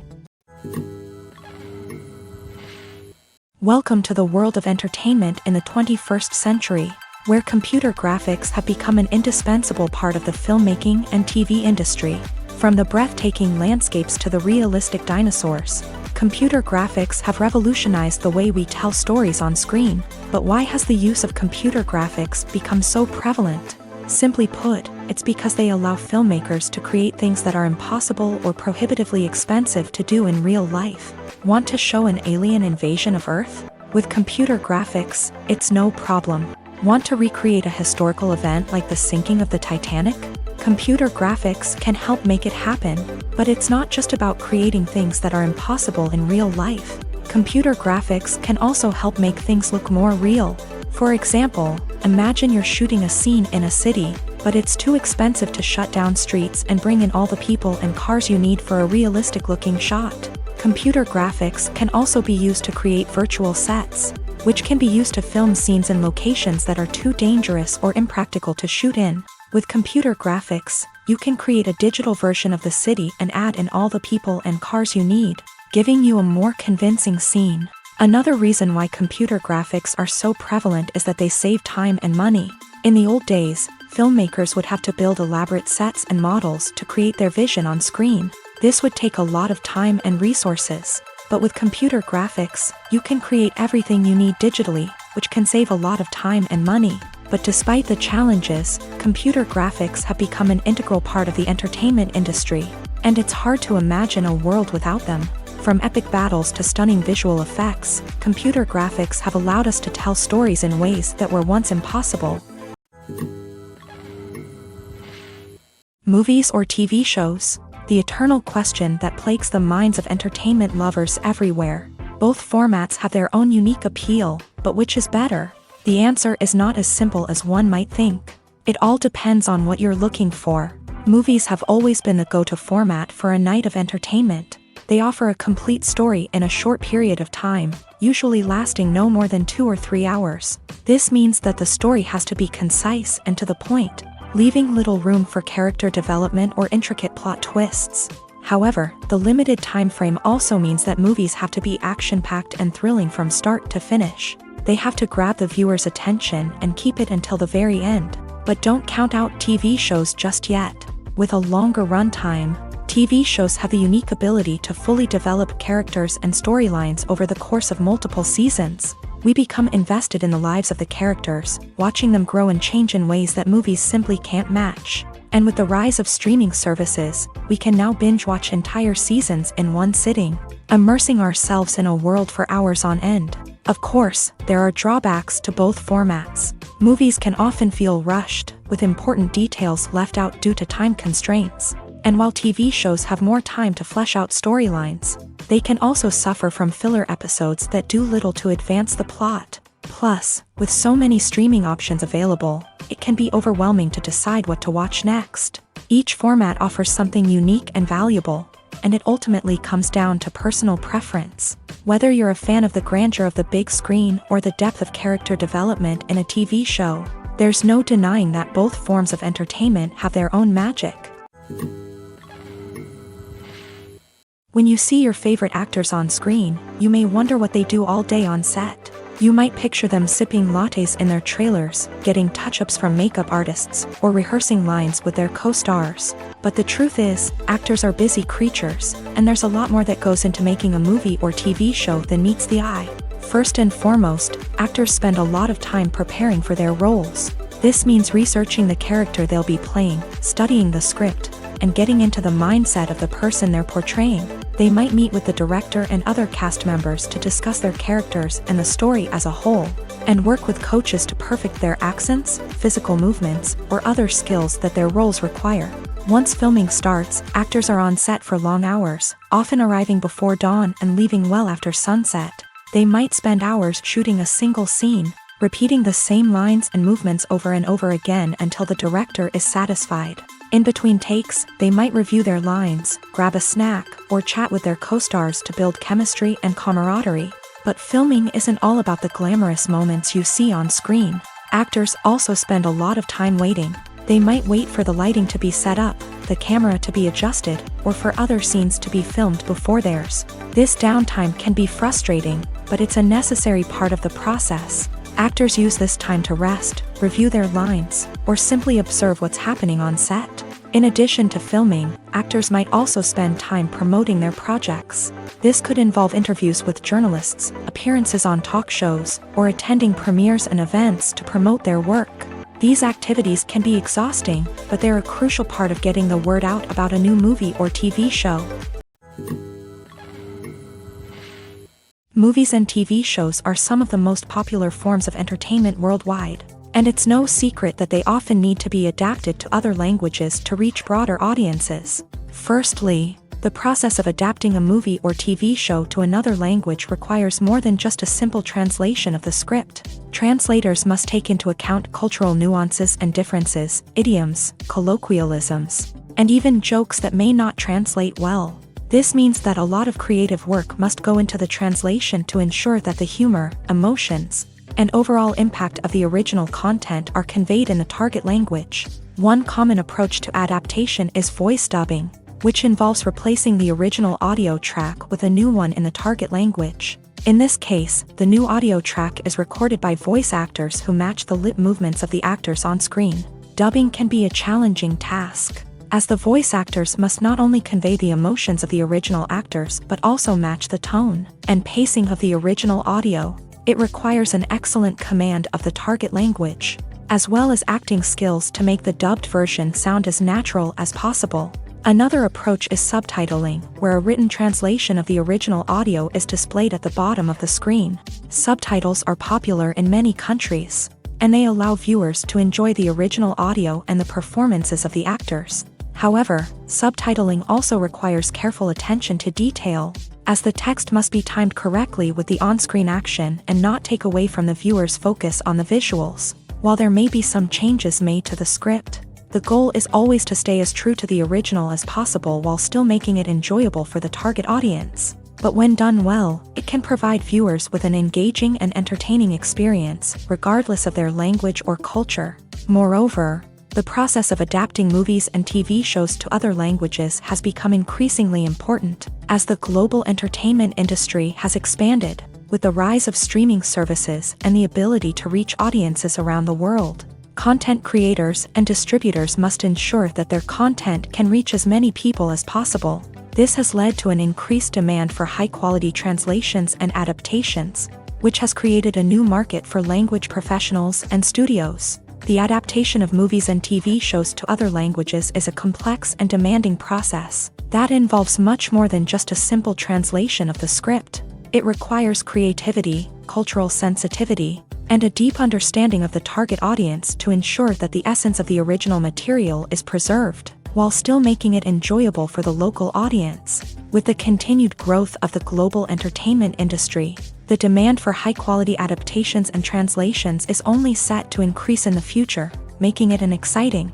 Welcome to the world of entertainment in the 21st century, where computer graphics have become an indispensable part of the filmmaking and TV industry. From the breathtaking landscapes to the realistic dinosaurs, computer graphics have revolutionized the way we tell stories on screen. But why has the use of computer graphics become so prevalent? Simply put, it's because they allow filmmakers to create things that are impossible or prohibitively expensive to do in real life. Want to show an alien invasion of Earth? With computer graphics, it's no problem. Want to recreate a historical event like the sinking of the Titanic? Computer graphics can help make it happen, but it's not just about creating things that are impossible in real life. Computer graphics can also help make things look more real. For example, imagine you're shooting a scene in a city, but it's too expensive to shut down streets and bring in all the people and cars you need for a realistic-looking shot. Computer graphics can also be used to create virtual sets, which can be used to film scenes in locations that are too dangerous or impractical to shoot in. With computer graphics, you can create a digital version of the city and add in all the people and cars you need, giving you a more convincing scene. Another reason why computer graphics are so prevalent is that they save time and money. In the old days, filmmakers would have to build elaborate sets and models to create their vision on screen. This would take a lot of time and resources. But with computer graphics, you can create everything you need digitally, which can save a lot of time and money. But despite the challenges, computer graphics have become an integral part of the entertainment industry, and it's hard to imagine a world without them. From epic battles to stunning visual effects, computer graphics have allowed us to tell stories in ways that were once impossible. Movies or TV shows? The eternal question that plagues the minds of entertainment lovers everywhere. Both formats have their own unique appeal, but which is better? The answer is not as simple as one might think. It all depends on what you're looking for. Movies have always been the go-to format for a night of entertainment. They offer a complete story in a short period of time, usually lasting no more than 2 or 3 hours. This means that the story has to be concise and to the point, leaving little room for character development or intricate plot twists. However, the limited time frame also means that movies have to be action-packed and thrilling from start to finish. They have to grab the viewer's attention and keep it until the very end. But don't count out TV shows just yet. With a longer runtime, TV shows have the unique ability to fully develop characters and storylines over the course of multiple seasons. We become invested in the lives of the characters, watching them grow and change in ways that movies simply can't match. And with the rise of streaming services, we can now binge-watch entire seasons in one sitting, immersing ourselves in a world for hours on end. Of course, there are drawbacks to both formats. Movies can often feel rushed, with important details left out due to time constraints. And while TV shows have more time to flesh out storylines, they can also suffer from filler episodes that do little to advance the plot. Plus, with so many streaming options available, it can be overwhelming to decide what to watch next. Each format offers something unique and valuable, and it ultimately comes down to personal preference. Whether you're a fan of the grandeur of the big screen or the depth of character development in a TV show, there's no denying that both forms of entertainment have their own magic. When you see your favorite actors on screen, you may wonder what they do all day on set. You might picture them sipping lattes in their trailers, getting touch-ups from makeup artists, or rehearsing lines with their co-stars. But the truth is, actors are busy creatures, and there's a lot more that goes into making a movie or TV show than meets the eye. First and foremost, actors spend a lot of time preparing for their roles. This means researching the character they'll be playing, studying the script, and getting into the mindset of the person they're portraying. They might meet with the director and other cast members to discuss their characters and the story as a whole, and work with coaches to perfect their accents, physical movements, or other skills that their roles require. Once filming starts, actors are on set for long hours, often arriving before dawn and leaving well after sunset. They might spend hours shooting a single scene, repeating the same lines and movements over and over again until the director is satisfied. In between takes, they might review their lines, grab a snack, or chat with their co-stars to build chemistry and camaraderie. But filming isn't all about the glamorous moments you see on screen. Actors also spend a lot of time waiting. They might wait for the lighting to be set up, the camera to be adjusted, or for other scenes to be filmed before theirs. This downtime can be frustrating, but it's a necessary part of the process. Actors use this time to rest, review their lines, or simply observe what's happening on set. In addition to filming, actors might also spend time promoting their projects. This could involve interviews with journalists, appearances on talk shows, or attending premieres and events to promote their work. These activities can be exhausting, but they're a crucial part of getting the word out about a new movie or TV show. Movies and TV shows are some of the most popular forms of entertainment worldwide, and it's no secret that they often need to be adapted to other languages to reach broader audiences. Firstly, the process of adapting a movie or TV show to another language requires more than just a simple translation of the script. Translators must take into account cultural nuances and differences, idioms, colloquialisms, and even jokes that may not translate well. This means that a lot of creative work must go into the translation to ensure that the humor, emotions, and overall impact of the original content are conveyed in the target language. One common approach to adaptation is voice dubbing, which involves replacing the original audio track with a new one in the target language. In this case, the new audio track is recorded by voice actors who match the lip movements of the actors on screen. Dubbing can be a challenging task, as the voice actors must not only convey the emotions of the original actors but also match the tone and pacing of the original audio. It requires an excellent command of the target language, as well as acting skills to make the dubbed version sound as natural as possible. Another approach is subtitling, where a written translation of the original audio is displayed at the bottom of the screen. Subtitles are popular in many countries, and they allow viewers to enjoy the original audio and the performances of the actors. However, subtitling also requires careful attention to detail, as the text must be timed correctly with the on-screen action and not take away from the viewer's focus on the visuals. While there may be some changes made to the script, the goal is always to stay as true to the original as possible while still making it enjoyable for the target audience. But when done well, it can provide viewers with an engaging and entertaining experience, regardless of their language or culture. Moreover, the process of adapting movies and TV shows to other languages has become increasingly important, as the global entertainment industry has expanded, with the rise of streaming services and the ability to reach audiences around the world. Content creators and distributors must ensure that their content can reach as many people as possible. This has led to an increased demand for high-quality translations and adaptations, which has created a new market for language professionals and studios. The adaptation of movies and TV shows to other languages is a complex and demanding process that involves much more than just a simple translation of the script. It requires creativity, cultural sensitivity, and a deep understanding of the target audience to ensure that the essence of the original material is preserved, while still making it enjoyable for the local audience. With the continued growth of the global entertainment industry, the demand for high-quality adaptations and translations is only set to increase in the future, making it an exciting.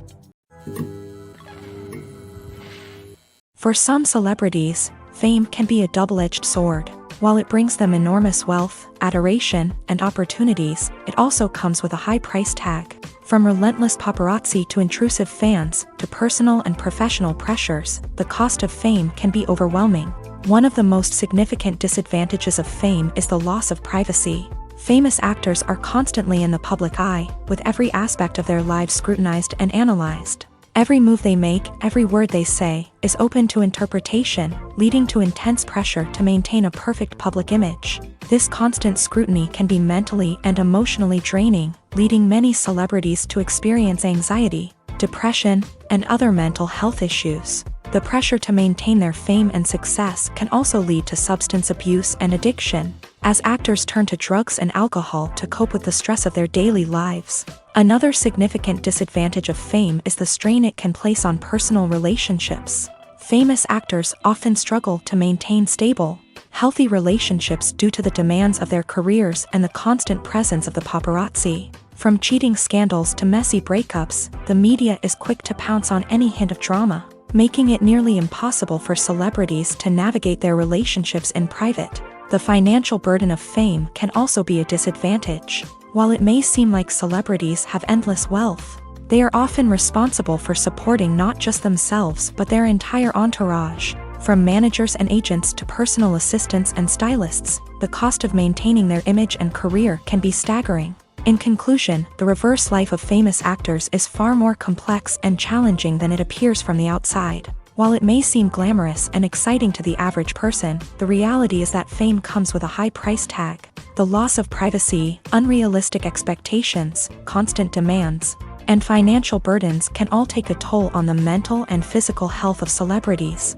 For some celebrities, fame can be a double-edged sword. While it brings them enormous wealth, adoration, and opportunities, it also comes with a high price tag. From relentless paparazzi to intrusive fans, to personal and professional pressures, the cost of fame can be overwhelming. One of the most significant disadvantages of fame is the loss of privacy. Famous actors are constantly in the public eye, with every aspect of their lives scrutinized and analyzed. Every move they make, every word they say, is open to interpretation, leading to intense pressure to maintain a perfect public image. This constant scrutiny can be mentally and emotionally draining, leading many celebrities to experience anxiety, depression, and other mental health issues. The pressure to maintain their fame and success can also lead to substance abuse and addiction, as actors turn to drugs and alcohol to cope with the stress of their daily lives. Another significant disadvantage of fame is the strain it can place on personal relationships. Famous actors often struggle to maintain stable, healthy relationships due to the demands of their careers and the constant presence of the paparazzi. From cheating scandals to messy breakups, the media is quick to pounce on any hint of drama, making it nearly impossible for celebrities to navigate their relationships in private. The financial burden of fame can also be a disadvantage. While it may seem like celebrities have endless wealth, they are often responsible for supporting not just themselves but their entire entourage. From managers and agents to personal assistants and stylists, the cost of maintaining their image and career can be staggering. In conclusion, the reverse life of famous actors is far more complex and challenging than it appears from the outside. While it may seem glamorous and exciting to the average person, the reality is that fame comes with a high price tag. The loss of privacy, unrealistic expectations, constant demands, and financial burdens can all take a toll on the mental and physical health of celebrities.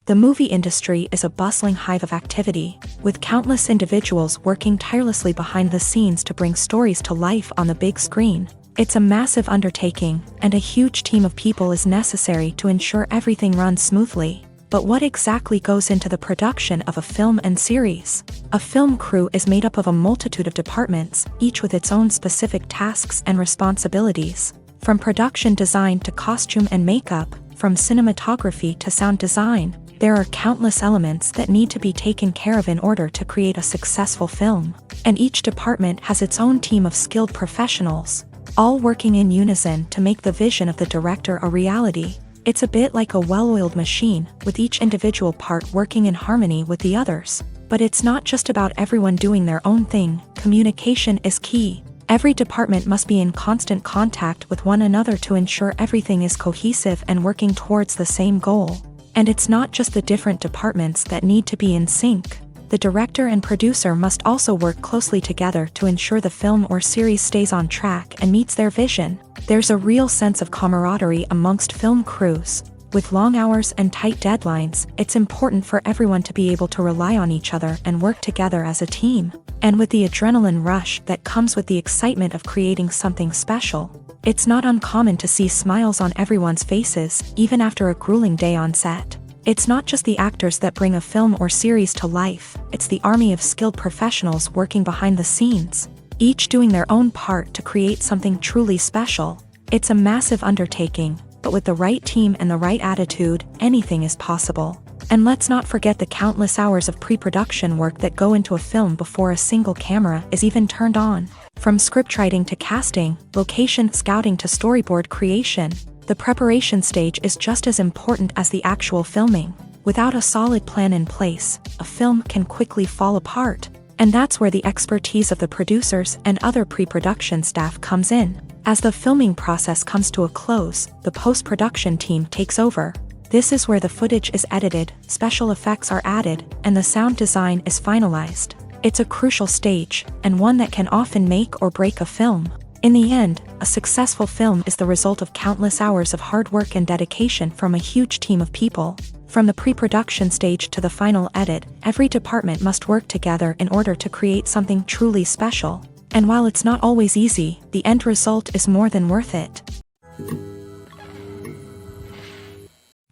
The movie industry is a bustling hive of activity, with countless individuals working tirelessly behind the scenes to bring stories to life on the big screen. It's a massive undertaking, and a huge team of people is necessary to ensure everything runs smoothly. But what exactly goes into the production of a film and series? A film crew is made up of a multitude of departments, each with its own specific tasks and responsibilities. From production design to costume and makeup, from cinematography to sound design, there are countless elements that need to be taken care of in order to create a successful film. And each department has its own team of skilled professionals, all working in unison to make the vision of the director a reality. It's a bit like a well-oiled machine, with each individual part working in harmony with the others. But it's not just about everyone doing their own thing. Communication is key. Every department must be in constant contact with one another to ensure everything is cohesive and working towards the same goal. And it's not just the different departments that need to be in sync. The director and producer must also work closely together to ensure the film or series stays on track and meets their vision. There's a real sense of camaraderie amongst film crews. With long hours and tight deadlines, it's important for everyone to be able to rely on each other and work together as a team. And with the adrenaline rush that comes with the excitement of creating something special, it's not uncommon to see smiles on everyone's faces, even after a grueling day on set. It's not just the actors that bring a film or series to life, it's the army of skilled professionals working behind the scenes, each doing their own part to create something truly special. It's a massive undertaking, but with the right team and the right attitude, anything is possible. And let's not forget the countless hours of pre-production work that go into a film before a single camera is even turned on. From scriptwriting to casting, location scouting to storyboard creation, the preparation stage is just as important as the actual filming. Without a solid plan in place, a film can quickly fall apart. And that's where the expertise of the producers and other pre-production staff comes in. As the filming process comes to a close, the post-production team takes over. This is where the footage is edited, special effects are added, and the sound design is finalized. It's a crucial stage, and one that can often make or break a film. In the end, a successful film is the result of countless hours of hard work and dedication from a huge team of people. From the pre-production stage to the final edit, every department must work together in order to create something truly special. And while it's not always easy, the end result is more than worth it.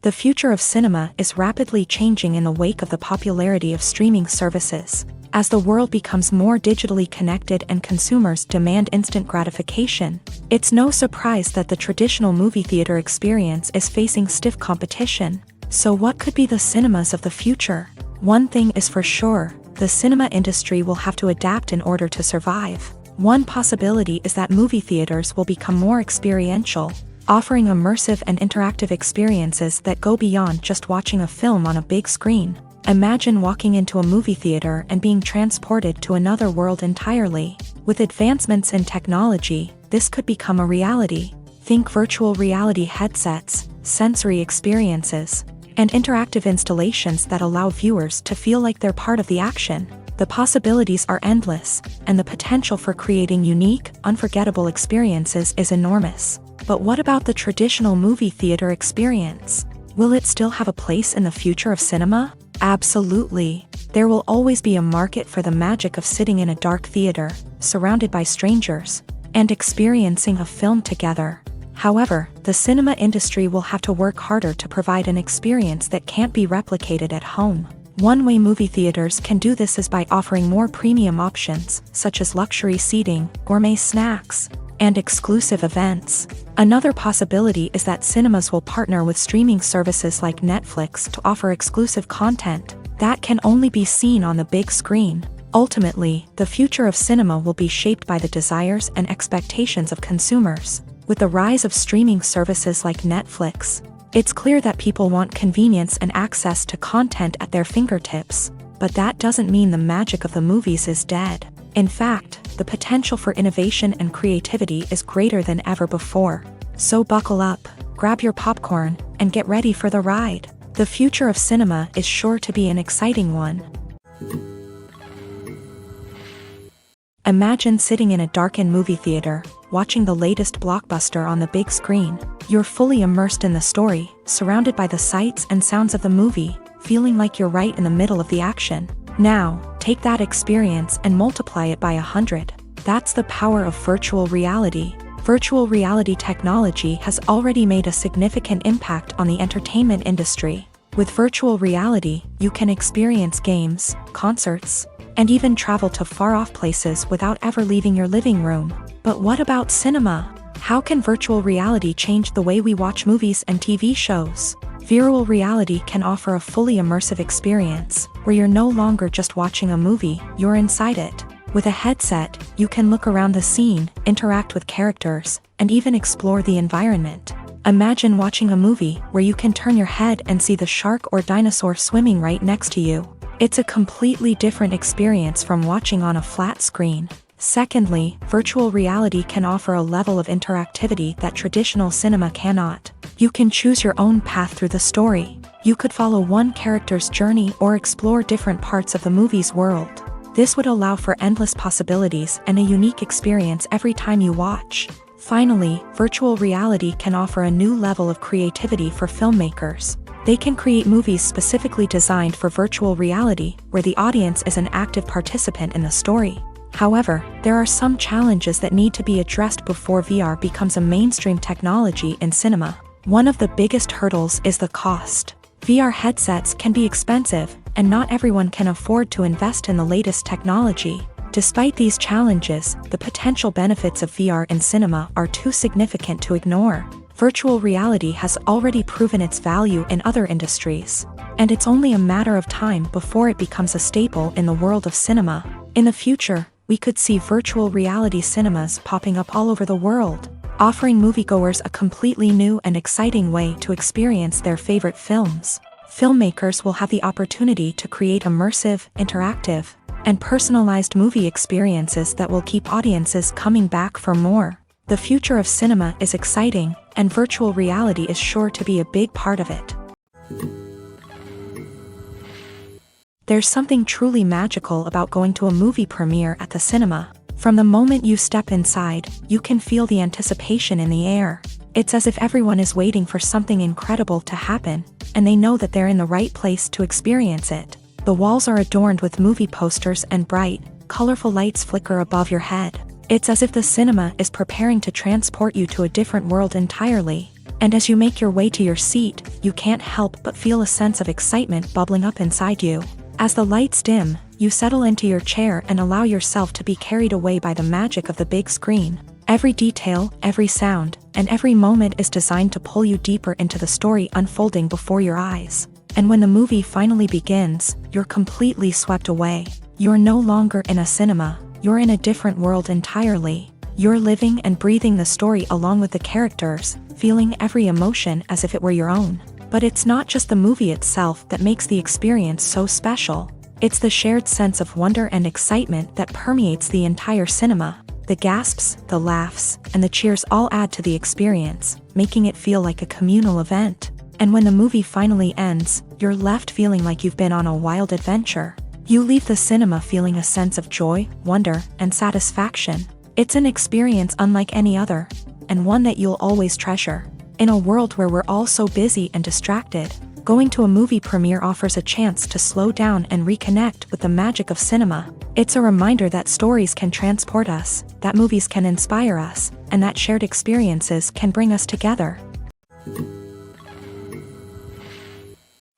The future of cinema is rapidly changing in the wake of the popularity of streaming services. As the world becomes more digitally connected and consumers demand instant gratification, it's no surprise that the traditional movie theater experience is facing stiff competition. So what could be the cinemas of the future? One thing is for sure, the cinema industry will have to adapt in order to survive. One possibility is that movie theaters will become more experiential, offering immersive and interactive experiences that go beyond just watching a film on a big screen. Imagine walking into a movie theater and being transported to another world entirely. With advancements in technology, this could become a reality. Think virtual reality headsets, sensory experiences, and interactive installations that allow viewers to feel like they're part of the action. The possibilities are endless, and the potential for creating unique, unforgettable experiences is enormous. But what about the traditional movie theater experience? Will it still have a place in the future of cinema? Absolutely. There will always be a market for the magic of sitting in a dark theater, surrounded by strangers, and experiencing a film together. However, the cinema industry will have to work harder to provide an experience that can't be replicated at home. One way movie theaters can do this is by offering more premium options, such as luxury seating, gourmet snacks, and exclusive events. Another possibility is that cinemas will partner with streaming services like Netflix to offer exclusive content that can only be seen on the big screen. Ultimately, the future of cinema will be shaped by the desires and expectations of consumers. With the rise of streaming services like Netflix, it's clear that people want convenience and access to content at their fingertips. But that doesn't mean the magic of the movies is dead. In fact, the potential for innovation and creativity is greater than ever before. So buckle up, grab your popcorn, and get ready for the ride. The future of cinema is sure to be an exciting one. Imagine sitting in a darkened movie theater, watching the latest blockbuster on the big screen. You're fully immersed in the story, surrounded by the sights and sounds of the movie, feeling like you're right in the middle of the action. Now, take that experience and multiply it by 100. That's the power of virtual reality. Virtual reality technology has already made a significant impact on the entertainment industry. With virtual reality, you can experience games, concerts, and even travel to far-off places without ever leaving your living room. But what about cinema? How can virtual reality change the way we watch movies and TV shows? Virtual reality can offer a fully immersive experience, where you're no longer just watching a movie, you're inside it. With a headset, you can look around the scene, interact with characters, and even explore the environment. Imagine watching a movie where you can turn your head and see the shark or dinosaur swimming right next to you. It's a completely different experience from watching on a flat screen. Secondly, virtual reality can offer a level of interactivity that traditional cinema cannot. You can choose your own path through the story. You could follow one character's journey or explore different parts of the movie's world. This would allow for endless possibilities and a unique experience every time you watch. Finally, virtual reality can offer a new level of creativity for filmmakers. They can create movies specifically designed for virtual reality, where the audience is an active participant in the story. However, there are some challenges that need to be addressed before VR becomes a mainstream technology in cinema. One of the biggest hurdles is the cost. VR headsets can be expensive, and not everyone can afford to invest in the latest technology. Despite these challenges, the potential benefits of VR in cinema are too significant to ignore. Virtual reality has already proven its value in other industries, and it's only a matter of time before it becomes a staple in the world of cinema. In the future, we could see virtual reality cinemas popping up all over the world, offering moviegoers a completely new and exciting way to experience their favorite films. Filmmakers will have the opportunity to create immersive, interactive, and personalized movie experiences that will keep audiences coming back for more. The future of cinema is exciting, and virtual reality is sure to be a big part of it. There's something truly magical about going to a movie premiere at the cinema. From the moment you step inside, you can feel the anticipation in the air. It's as if everyone is waiting for something incredible to happen, and they know that they're in the right place to experience it. The walls are adorned with movie posters and bright, colorful lights flicker above your head. It's as if the cinema is preparing to transport you to a different world entirely. And as you make your way to your seat, you can't help but feel a sense of excitement bubbling up inside you. As the lights dim, you settle into your chair and allow yourself to be carried away by the magic of the big screen. Every detail, every sound, and every moment is designed to pull you deeper into the story unfolding before your eyes. And when the movie finally begins, you're completely swept away. You're no longer in a cinema, you're in a different world entirely. You're living and breathing the story along with the characters, feeling every emotion as if it were your own. But it's not just the movie itself that makes the experience so special. It's the shared sense of wonder and excitement that permeates the entire cinema. The gasps, the laughs, and the cheers all add to the experience, making it feel like a communal event. And when the movie finally ends, you're left feeling like you've been on a wild adventure. You leave the cinema feeling a sense of joy, wonder, and satisfaction. It's an experience unlike any other, and one that you'll always treasure. In a world where we're all so busy and distracted, going to a movie premiere offers a chance to slow down and reconnect with the magic of cinema. It's a reminder that stories can transport us, that movies can inspire us, and that shared experiences can bring us together.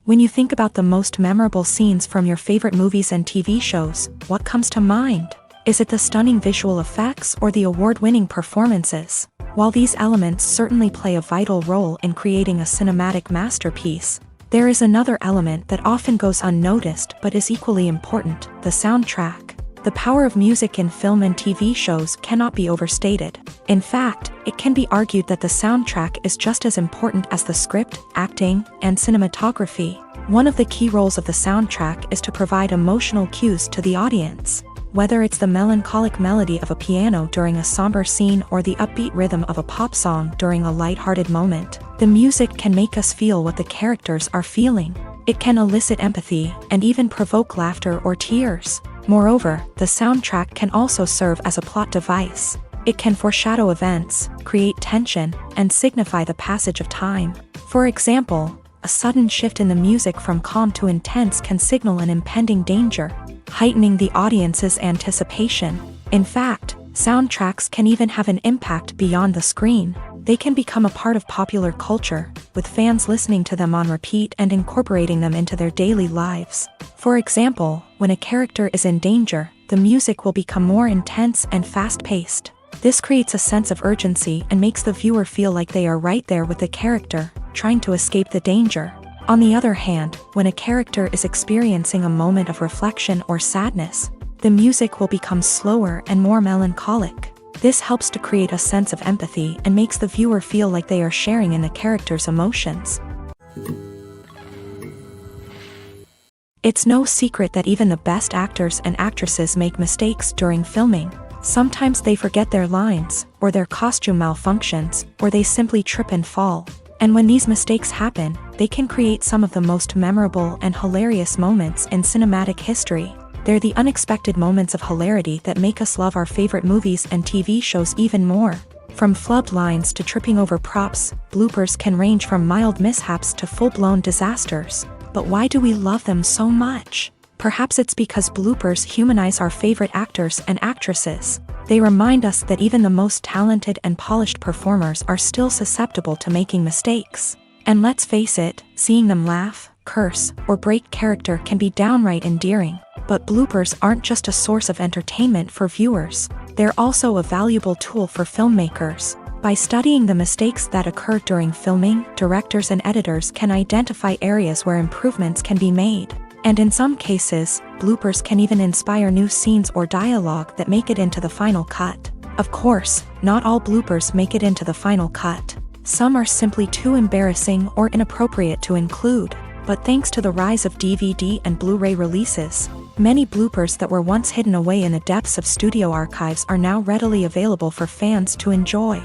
When you think about the most memorable scenes from your favorite movies and TV shows, what comes to mind? Is it the stunning visual effects or the award-winning performances? While these elements certainly play a vital role in creating a cinematic masterpiece, there is another element that often goes unnoticed but is equally important: the soundtrack. The power of music in film and TV shows cannot be overstated. In fact, it can be argued that the soundtrack is just as important as the script, acting, and cinematography. One of the key roles of the soundtrack is to provide emotional cues to the audience. Whether it's the melancholic melody of a piano during a somber scene or the upbeat rhythm of a pop song during a lighthearted moment, the music can make us feel what the characters are feeling. It can elicit empathy and even provoke laughter or tears. Moreover, the soundtrack can also serve as a plot device. It can foreshadow events, create tension, and signify the passage of time. For example, a sudden shift in the music from calm to intense can signal an impending danger, heightening the audience's anticipation. In fact, soundtracks can even have an impact beyond the screen. They can become a part of popular culture, with fans listening to them on repeat and incorporating them into their daily lives. For example, when a character is in danger, the music will become more intense and fast-paced. This creates a sense of urgency and makes the viewer feel like they are right there with the character, trying to escape the danger. On the other hand, when a character is experiencing a moment of reflection or sadness, The music will become slower and more melancholic. This helps to create a sense of empathy and makes the viewer feel like they are sharing in the character's emotions. It's no secret that even the best actors and actresses make mistakes during filming. Sometimes they forget their lines, or their costume malfunctions, or they simply trip and fall. And when these mistakes happen, they can create some of the most memorable and hilarious moments in cinematic history. They're the unexpected moments of hilarity that make us love our favorite movies and TV shows even more. From flubbed lines to tripping over props, bloopers can range from mild mishaps to full-blown disasters. But why do we love them so much? Perhaps it's because bloopers humanize our favorite actors and actresses. They remind us that even the most talented and polished performers are still susceptible to making mistakes. And let's face it, seeing them laugh, curse, or break character can be downright endearing. But bloopers aren't just a source of entertainment for viewers. They're also a valuable tool for filmmakers. By studying the mistakes that occur during filming, directors and editors can identify areas where improvements can be made. And in some cases, bloopers can even inspire new scenes or dialogue that make it into the final cut. Of course, not all bloopers make it into the final cut. Some are simply too embarrassing or inappropriate to include. But thanks to the rise of DVD and Blu-ray releases, many bloopers that were once hidden away in the depths of studio archives are now readily available for fans to enjoy.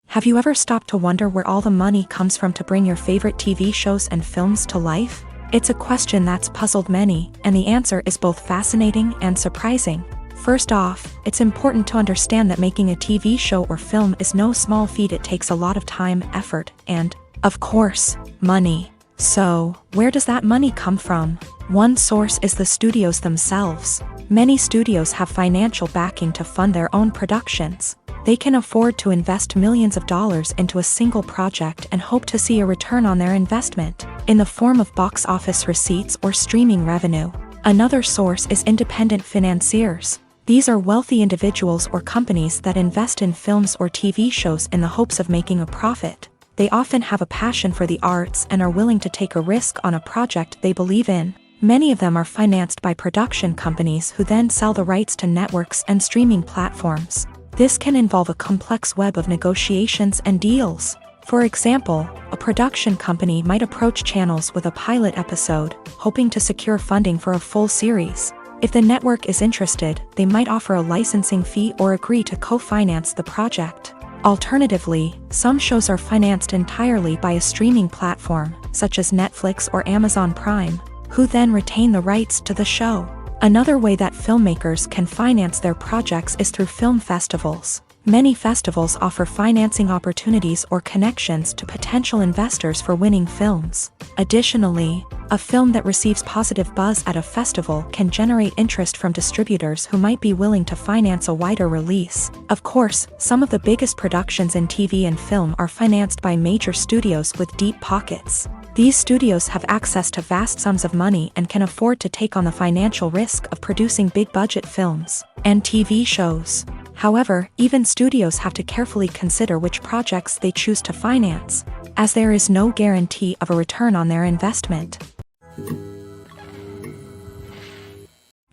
Have you ever stopped to wonder where all the money comes from to bring your favorite TV shows and films to life? It's a question that's puzzled many, and the answer is both fascinating and surprising. First off, it's important to understand that making a TV show or film is no small feat. It takes a lot of time, effort, and, of course, money. So, where does that money come from? One source is the studios themselves. Many studios have financial backing to fund their own productions. They can afford to invest millions of dollars into a single project and hope to see a return on their investment, in the form of box office receipts or streaming revenue. Another source is independent financiers. These are wealthy individuals or companies that invest in films or TV shows in the hopes of making a profit. They often have a passion for the arts and are willing to take a risk on a project they believe in. Many of them are financed by production companies who then sell the rights to networks and streaming platforms. This can involve a complex web of negotiations and deals. For example, a production company might approach channels with a pilot episode, hoping to secure funding for a full series. If the network is interested, they might offer a licensing fee or agree to co-finance the project. Alternatively, some shows are financed entirely by a streaming platform, such as Netflix or Amazon Prime, who then retain the rights to the show. Another way that filmmakers can finance their projects is through film festivals. Many festivals offer financing opportunities or connections to potential investors for winning films. Additionally, a film that receives positive buzz at a festival can generate interest from distributors who might be willing to finance a wider release. Of course, some of the biggest productions in TV and film are financed by major studios with deep pockets. These studios have access to vast sums of money and can afford to take on the financial risk of producing big-budget films and TV shows. However, even studios have to carefully consider which projects they choose to finance, as there is no guarantee of a return on their investment.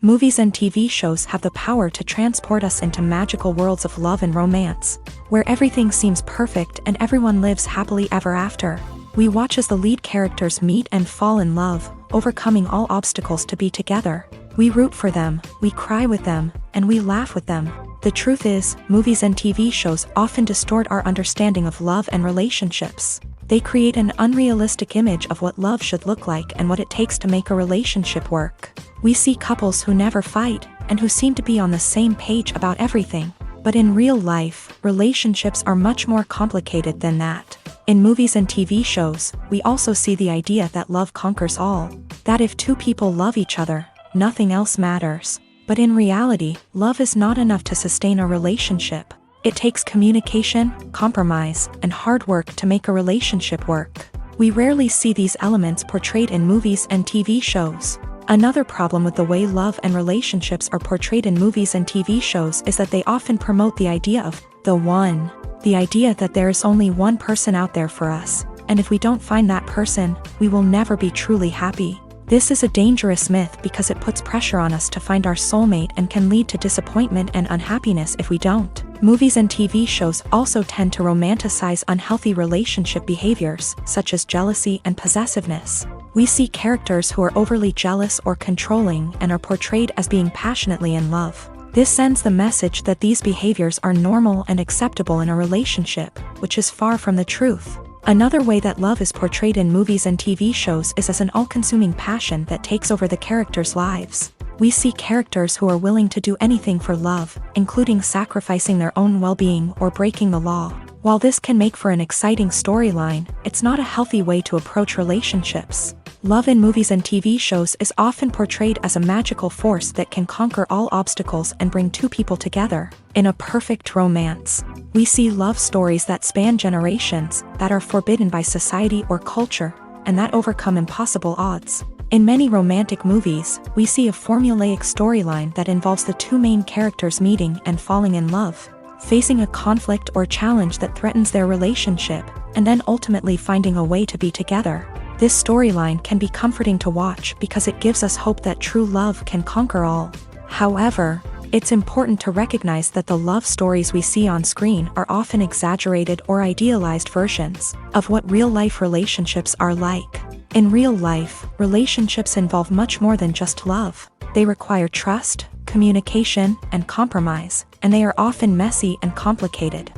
Movies and TV shows have the power to transport us into magical worlds of love and romance, where everything seems perfect and everyone lives happily ever after. We watch as the lead characters meet and fall in love, overcoming all obstacles to be together. We root for them, we cry with them, and we laugh with them. The truth is, movies and TV shows often distort our understanding of love and relationships. They create an unrealistic image of what love should look like and what it takes to make a relationship work. We see couples who never fight, and who seem to be on the same page about everything. But in real life, relationships are much more complicated than that. In movies and TV shows, we also see the idea that love conquers all. That if two people love each other, nothing else matters. But in reality, love is not enough to sustain a relationship. It takes communication, compromise, and hard work to make a relationship work. We rarely see these elements portrayed in movies and TV shows. Another problem with the way love and relationships are portrayed in movies and TV shows is that they often promote the idea of the one. The idea that there is only one person out there for us, and if we don't find that person, we will never be truly happy. This is a dangerous myth because it puts pressure on us to find our soulmate and can lead to disappointment and unhappiness if we don't. Movies and TV shows also tend to romanticize unhealthy relationship behaviors, such as jealousy and possessiveness. We see characters who are overly jealous or controlling and are portrayed as being passionately in love. This sends the message that these behaviors are normal and acceptable in a relationship, which is far from the truth. Another way that love is portrayed in movies and TV shows is as an all-consuming passion that takes over the characters' lives. We see characters who are willing to do anything for love, including sacrificing their own well-being or breaking the law. While this can make for an exciting storyline, it's not a healthy way to approach relationships. Love in movies and TV shows is often portrayed as a magical force that can conquer all obstacles and bring two people together. In a perfect romance, we see love stories that span generations, that are forbidden by society or culture, and that overcome impossible odds. In many romantic movies, we see a formulaic storyline that involves the two main characters meeting and falling in love, facing a conflict or challenge that threatens their relationship, and then ultimately finding a way to be together. This storyline can be comforting to watch because it gives us hope that true love can conquer all. However, it's important to recognize that the love stories we see on screen are often exaggerated or idealized versions of what real-life relationships are like. In real life, relationships involve much more than just love. They require trust, communication, and compromise, and they are often messy and complicated.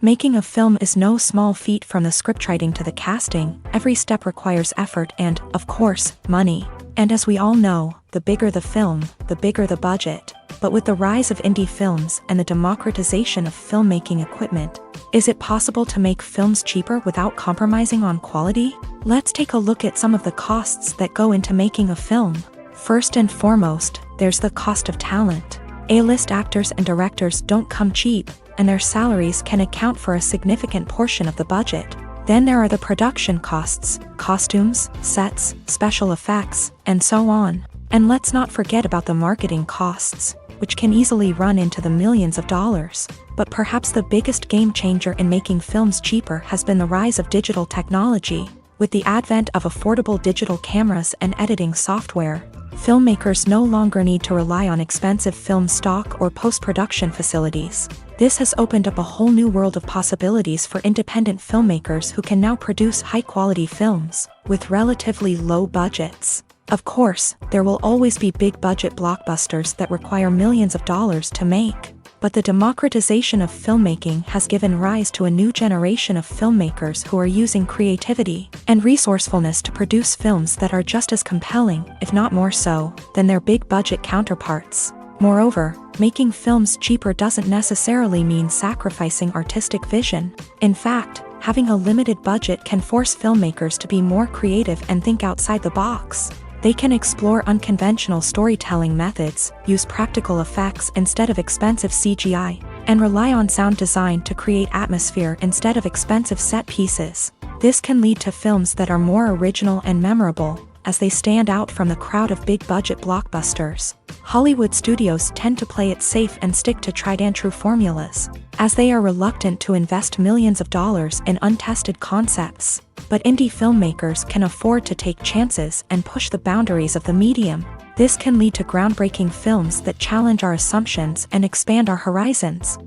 Making a film is no small feat. From the scriptwriting to the casting, every step requires effort and, of course, money. And as we all know, the bigger the film, the bigger the budget. But with the rise of indie films and the democratization of filmmaking equipment, is it possible to make films cheaper without compromising on quality? Let's take a look at some of the costs that go into making a film. First and foremost, there's the cost of talent. A-list actors and directors don't come cheap, and their salaries can account for a significant portion of the budget. Then there are the production costs, costumes, sets, special effects, and so on. And let's not forget about the marketing costs, which can easily run into the millions of dollars. But perhaps the biggest game changer in making films cheaper has been the rise of digital technology. With the advent of affordable digital cameras and editing software, filmmakers no longer need to rely on expensive film stock or post-production facilities. This has opened up a whole new world of possibilities for independent filmmakers who can now produce high-quality films with relatively low budgets. Of course, there will always be big-budget blockbusters that require millions of dollars to make. But the democratization of filmmaking has given rise to a new generation of filmmakers who are using creativity and resourcefulness to produce films that are just as compelling, if not more so, than their big-budget counterparts. Moreover, making films cheaper doesn't necessarily mean sacrificing artistic vision. In fact, having a limited budget can force filmmakers to be more creative and think outside the box. They can explore unconventional storytelling methods, use practical effects instead of expensive CGI, and rely on sound design to create atmosphere instead of expensive set pieces. This can lead to films that are more original and memorable, as they stand out from the crowd of big-budget blockbusters. Hollywood studios tend to play it safe and stick to tried-and-true formulas, as they are reluctant to invest millions of dollars in untested concepts. But indie filmmakers can afford to take chances and push the boundaries of the medium. This can lead to groundbreaking films that challenge our assumptions and expand our horizons.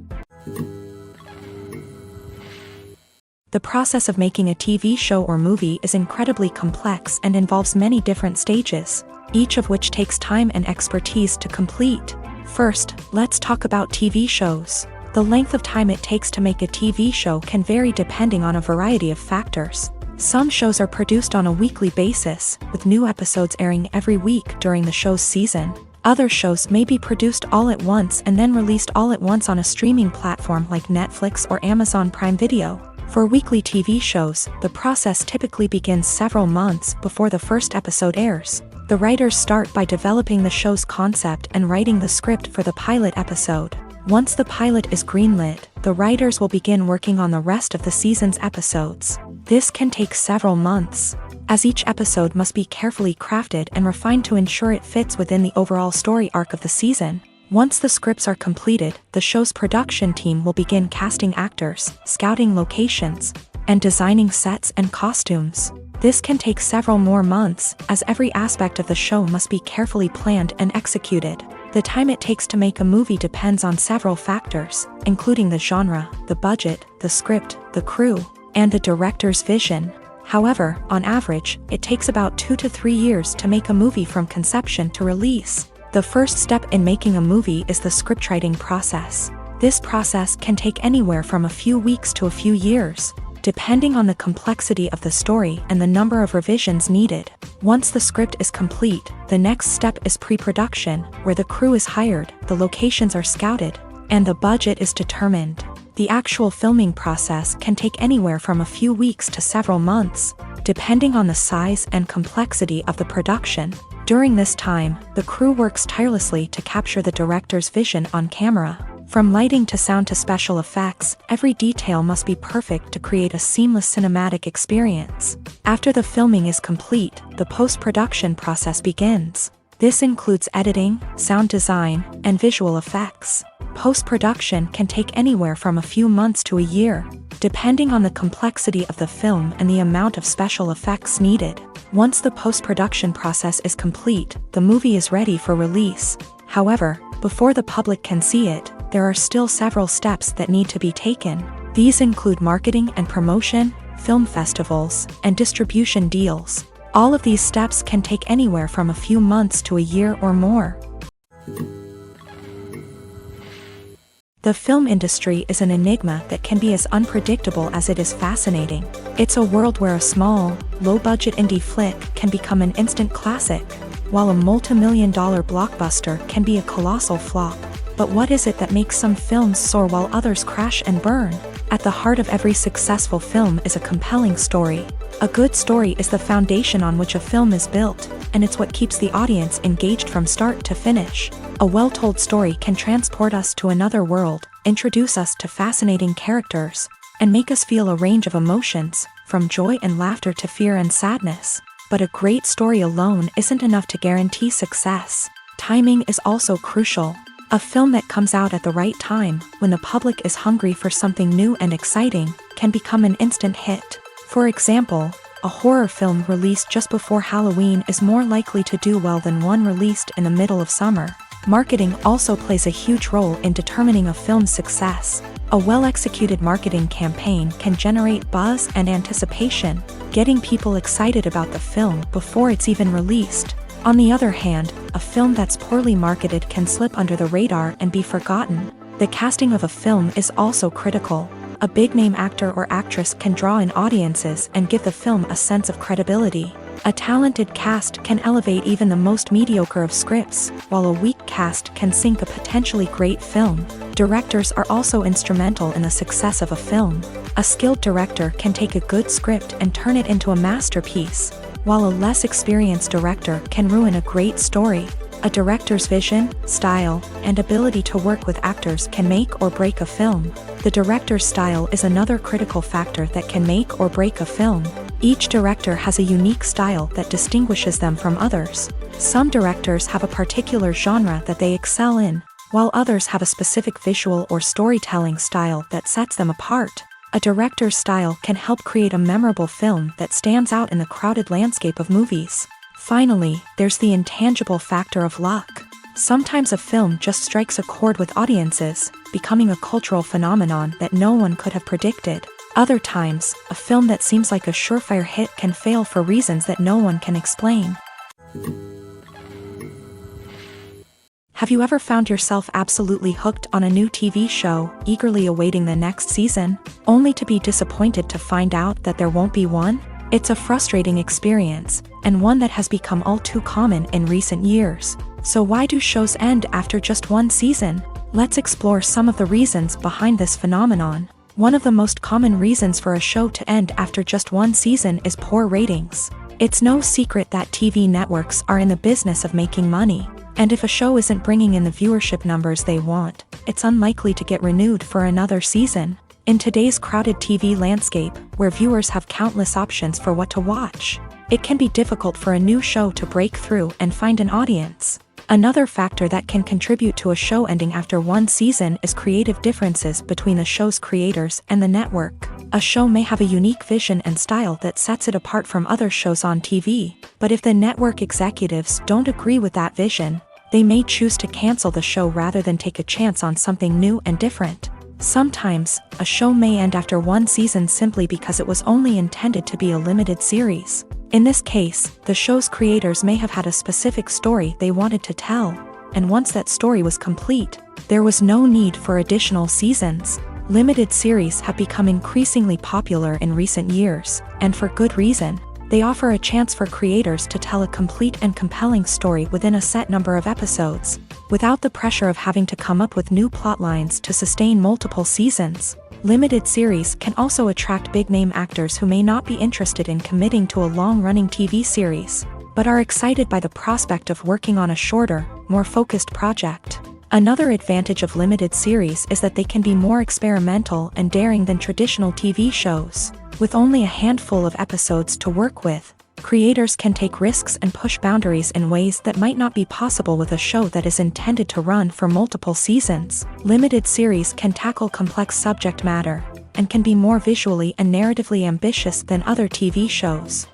The process of making a TV show or movie is incredibly complex and involves many different stages, each of which takes time and expertise to complete. First, let's talk about TV shows. The length of time it takes to make a TV show can vary depending on a variety of factors. Some shows are produced on a weekly basis, with new episodes airing every week during the show's season. Other shows may be produced all at once and then released all at once on a streaming platform like Netflix or Amazon Prime Video. For weekly TV shows, the process typically begins several months before the first episode airs. The writers start by developing the show's concept and writing the script for the pilot episode. Once the pilot is greenlit, the writers will begin working on the rest of the season's episodes. This can take several months, as each episode must be carefully crafted and refined to ensure it fits within the overall story arc of the season. Once the scripts are completed, the show's production team will begin casting actors, scouting locations, and designing sets and costumes. This can take several more months, as every aspect of the show must be carefully planned and executed. The time it takes to make a movie depends on several factors, including the genre, the budget, the script, the crew, and the director's vision. However, on average, it takes about 2 to 3 years to make a movie from conception to release. The first step in making a movie is the scriptwriting process. This process can take anywhere from a few weeks to a few years, depending on the complexity of the story and the number of revisions needed. Once the script is complete, the next step is pre-production, where the crew is hired, the locations are scouted, and the budget is determined. The actual filming process can take anywhere from a few weeks to several months, depending on the size and complexity of the production. During this time, the crew works tirelessly to capture the director's vision on camera. From lighting to sound to special effects, every detail must be perfect to create a seamless cinematic experience. After the filming is complete, the post-production process begins. This includes editing, sound design, and visual effects. Post-production can take anywhere from a few months to a year, depending on the complexity of the film and the amount of special effects needed. Once the post-production process is complete, the movie is ready for release. However, before the public can see it, there are still several steps that need to be taken. These include marketing and promotion, film festivals, and distribution deals. All of these steps can take anywhere from a few months to a year or more. The film industry is an enigma that can be as unpredictable as it is fascinating. It's a world where a small, low-budget indie flick can become an instant classic, while a multi-million-dollar blockbuster can be a colossal flop. But what is it that makes some films soar while others crash and burn? At the heart of every successful film is a compelling story. A good story is the foundation on which a film is built, and it's what keeps the audience engaged from start to finish. A well-told story can transport us to another world, introduce us to fascinating characters, and make us feel a range of emotions, from joy and laughter to fear and sadness. But a great story alone isn't enough to guarantee success. Timing is also crucial. A film that comes out at the right time, when the public is hungry for something new and exciting, can become an instant hit. For example, a horror film released just before Halloween is more likely to do well than one released in the middle of summer. Marketing also plays a huge role in determining a film's success. A well-executed marketing campaign can generate buzz and anticipation, getting people excited about the film before it's even released. On the other hand, a film that's poorly marketed can slip under the radar and be forgotten. The casting of a film is also critical. A big-name actor or actress can draw in audiences and give the film a sense of credibility. A talented cast can elevate even the most mediocre of scripts, while a weak cast can sink a potentially great film. Directors are also instrumental in the success of a film. A skilled director can take a good script and turn it into a masterpiece, while a less experienced director can ruin a great story. A director's vision, style, and ability to work with actors can make or break a film. The director's style is another critical factor that can make or break a film. Each director has a unique style that distinguishes them from others. Some directors have a particular genre that they excel in, while others have a specific visual or storytelling style that sets them apart. A director's style can help create a memorable film that stands out in the crowded landscape of movies. Finally, there's the intangible factor of luck. Sometimes a film just strikes a chord with audiences, becoming a cultural phenomenon that no one could have predicted. Other times, a film that seems like a surefire hit can fail for reasons that no one can explain. Have you ever found yourself absolutely hooked on a new TV show, eagerly awaiting the next season, only to be disappointed to find out that there won't be one? It's a frustrating experience, and one that has become all too common in recent years. So why do shows end after just one season? Let's explore some of the reasons behind this phenomenon. One of the most common reasons for a show to end after just one season is poor ratings. It's no secret that TV networks are in the business of making money, and if a show isn't bringing in the viewership numbers they want, it's unlikely to get renewed for another season. In today's crowded TV landscape, where viewers have countless options for what to watch, it can be difficult for a new show to break through and find an audience. Another factor that can contribute to a show ending after one season is creative differences between the show's creators and the network. A show may have a unique vision and style that sets it apart from other shows on TV, but if the network executives don't agree with that vision, they may choose to cancel the show rather than take a chance on something new and different. Sometimes, a show may end after one season simply because it was only intended to be a limited series. In this case, the show's creators may have had a specific story they wanted to tell, and once that story was complete, there was no need for additional seasons. Limited series have become increasingly popular in recent years, and for good reason. They offer a chance for creators to tell a complete and compelling story within a set number of episodes, without the pressure of having to come up with new plotlines to sustain multiple seasons. Limited series can also attract big-name actors who may not be interested in committing to a long-running TV series, but are excited by the prospect of working on a shorter, more focused project. Another advantage of limited series is that they can be more experimental and daring than traditional TV shows. With only a handful of episodes to work with, creators can take risks and push boundaries in ways that might not be possible with a show that is intended to run for multiple seasons. Limited series can tackle complex subject matter, and can be more visually and narratively ambitious than other TV shows.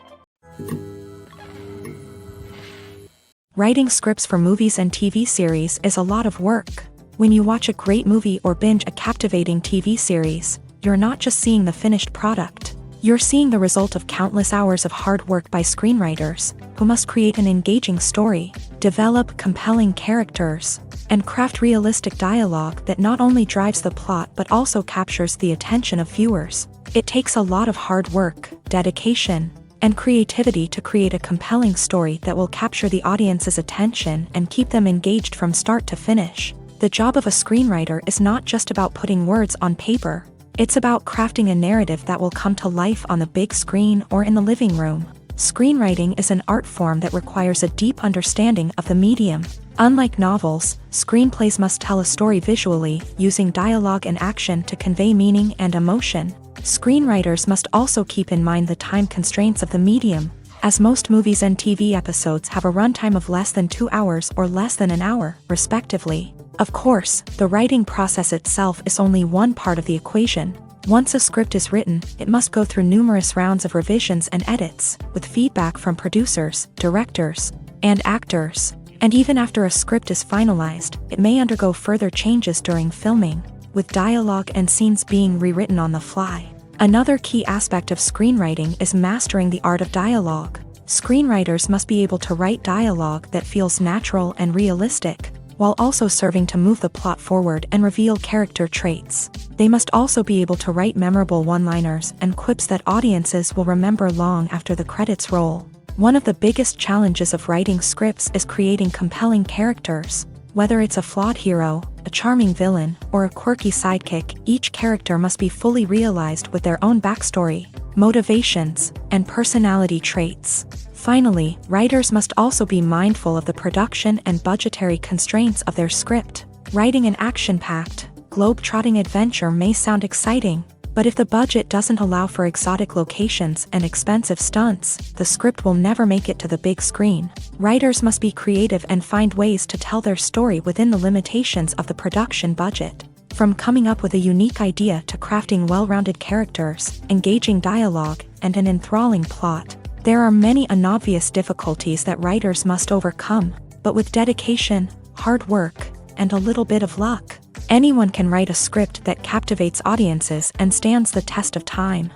Writing scripts for movies and TV series is a lot of work. When you watch a great movie or binge a captivating TV series, you're not just seeing the finished product. You're seeing the result of countless hours of hard work by screenwriters, who must create an engaging story, develop compelling characters, and craft realistic dialogue that not only drives the plot but also captures the attention of viewers. It takes a lot of hard work, dedication, and creativity to create a compelling story that will capture the audience's attention and keep them engaged from start to finish. The job of a screenwriter is not just about putting words on paper. It's about crafting a narrative that will come to life on the big screen or in the living room. Screenwriting is an art form that requires a deep understanding of the medium. Unlike novels, screenplays must tell a story visually, using dialogue and action to convey meaning and emotion. Screenwriters must also keep in mind the time constraints of the medium, as most movies and TV episodes have a runtime of less than 2 hours or less than an hour, respectively. Of course, the writing process itself is only one part of the equation. Once a script is written, it must go through numerous rounds of revisions and edits, with feedback from producers, directors, and actors. And even after a script is finalized, it may undergo further changes during filming, with dialogue and scenes being rewritten on the fly. Another key aspect of screenwriting is mastering the art of dialogue. Screenwriters must be able to write dialogue that feels natural and realistic, while also serving to move the plot forward and reveal character traits. They must also be able to write memorable one-liners and quips that audiences will remember long after the credits roll. One of the biggest challenges of writing scripts is creating compelling characters. Whether it's a flawed hero, a charming villain, or a quirky sidekick, each character must be fully realized with their own backstory, motivations, and personality traits. Finally, writers must also be mindful of the production and budgetary constraints of their script. Writing an action-packed, globe-trotting adventure may sound exciting, but if the budget doesn't allow for exotic locations and expensive stunts, the script will never make it to the big screen. Writers must be creative and find ways to tell their story within the limitations of the production budget. From coming up with a unique idea to crafting well-rounded characters, engaging dialogue, and an enthralling plot, there are many unobvious difficulties that writers must overcome, but with dedication, hard work, and a little bit of luck, anyone can write a script that captivates audiences and stands the test of time.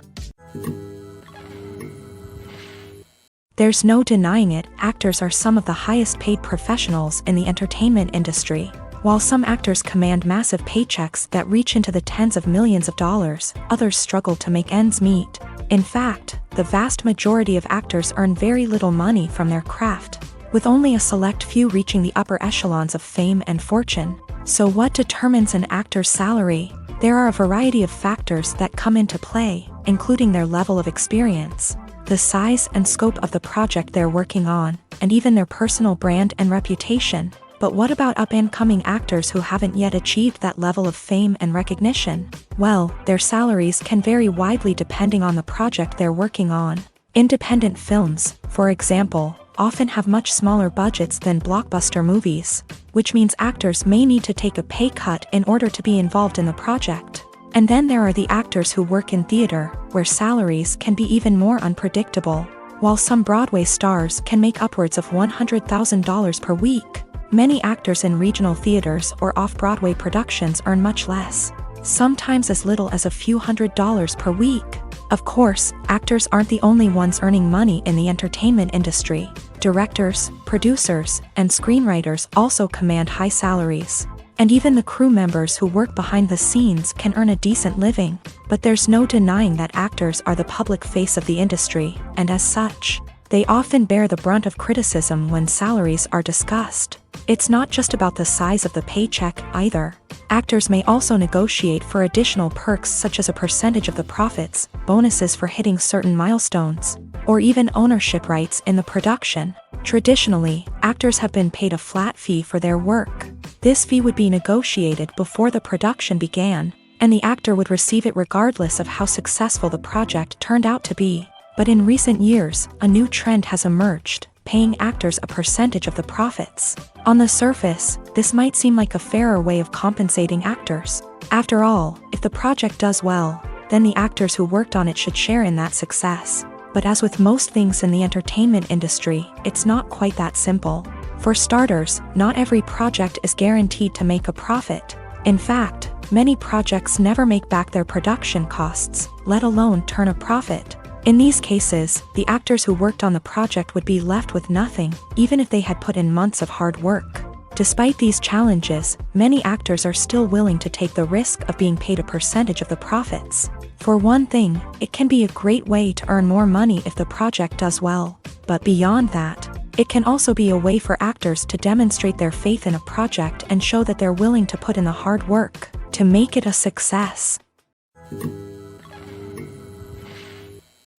There's no denying it, actors are some of the highest-paid professionals in the entertainment industry. While some actors command massive paychecks that reach into the tens of millions of dollars, others struggle to make ends meet. In fact, the vast majority of actors earn very little money from their craft, with only a select few reaching the upper echelons of fame and fortune. So what determines an actor's salary? There are a variety of factors that come into play, including their level of experience, the size and scope of the project they're working on, and even their personal brand and reputation. But what about up-and-coming actors who haven't yet achieved that level of fame and recognition? Well, their salaries can vary widely depending on the project they're working on. Independent films, for example, often have much smaller budgets than blockbuster movies, which means actors may need to take a pay cut in order to be involved in the project. And then there are the actors who work in theater, where salaries can be even more unpredictable. While some Broadway stars can make upwards of $100,000 per week, many actors in regional theaters or off-Broadway productions earn much less, sometimes as little as a few $100s per week. Of course, actors aren't the only ones earning money in the entertainment industry. Directors, producers, and screenwriters also command high salaries. And even the crew members who work behind the scenes can earn a decent living. But there's no denying that actors are the public face of the industry, and as such, they often bear the brunt of criticism when salaries are discussed. It's not just about the size of the paycheck either. Actors may also negotiate for additional perks such as a percentage of the profits, bonuses for hitting certain milestones, or even ownership rights in the production. Traditionally, actors have been paid a flat fee for their work. This fee would be negotiated before the production began, and the actor would receive it regardless of how successful the project turned out to be. But in recent years, a new trend has emerged, paying actors a percentage of the profits. On the surface, this might seem like a fairer way of compensating actors. After all, if the project does well, then the actors who worked on it should share in that success. But as with most things in the entertainment industry, it's not quite that simple. For starters, not every project is guaranteed to make a profit. In fact, many projects never make back their production costs, let alone turn a profit. In these cases, the actors who worked on the project would be left with nothing, even if they had put in months of hard work. Despite these challenges, many actors are still willing to take the risk of being paid a percentage of the profits. For one thing, it can be a great way to earn more money if the project does well. But beyond that, it can also be a way for actors to demonstrate their faith in a project and show that they're willing to put in the hard work to make it a success.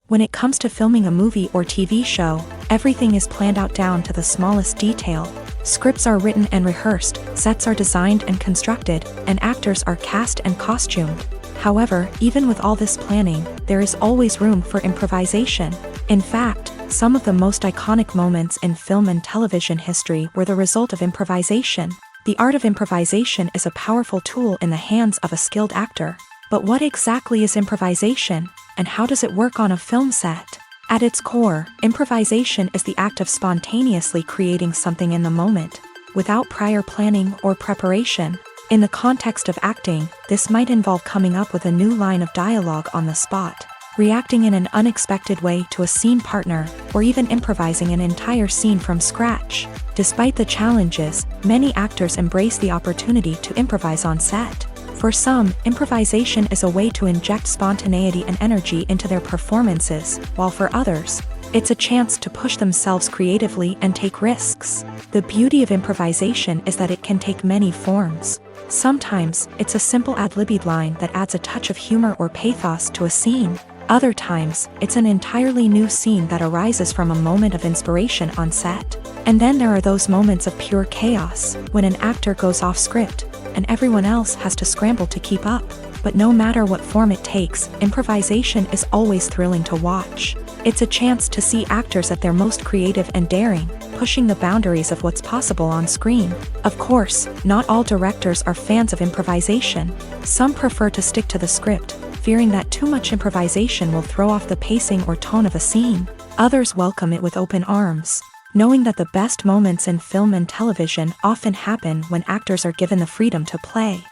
When it comes to filming a movie or TV show, everything is planned out down to the smallest detail. Scripts are written and rehearsed, sets are designed and constructed, and actors are cast and costumed. However, even with all this planning, there is always room for improvisation. In fact, some of the most iconic moments in film and television history were the result of improvisation. The art of improvisation is a powerful tool in the hands of a skilled actor. But what exactly is improvisation, and how does it work on a film set? At its core, improvisation is the act of spontaneously creating something in the moment, without prior planning or preparation. In the context of acting, this might involve coming up with a new line of dialogue on the spot, reacting in an unexpected way to a scene partner, or even improvising an entire scene from scratch. Despite the challenges, many actors embrace the opportunity to improvise on set. For some, improvisation is a way to inject spontaneity and energy into their performances, while for others, it's a chance to push themselves creatively and take risks. The beauty of improvisation is that it can take many forms. Sometimes, it's a simple ad-libbed line that adds a touch of humor or pathos to a scene. Other times, it's an entirely new scene that arises from a moment of inspiration on set. And then there are those moments of pure chaos, when an actor goes off script, and everyone else has to scramble to keep up. But no matter what form it takes, improvisation is always thrilling to watch. It's a chance to see actors at their most creative and daring, pushing the boundaries of what's possible on screen. Of course, not all directors are fans of improvisation. Some prefer to stick to the script, fearing that too much improvisation will throw off the pacing or tone of a scene. Others welcome it with open arms, knowing that the best moments in film and television often happen when actors are given the freedom to play.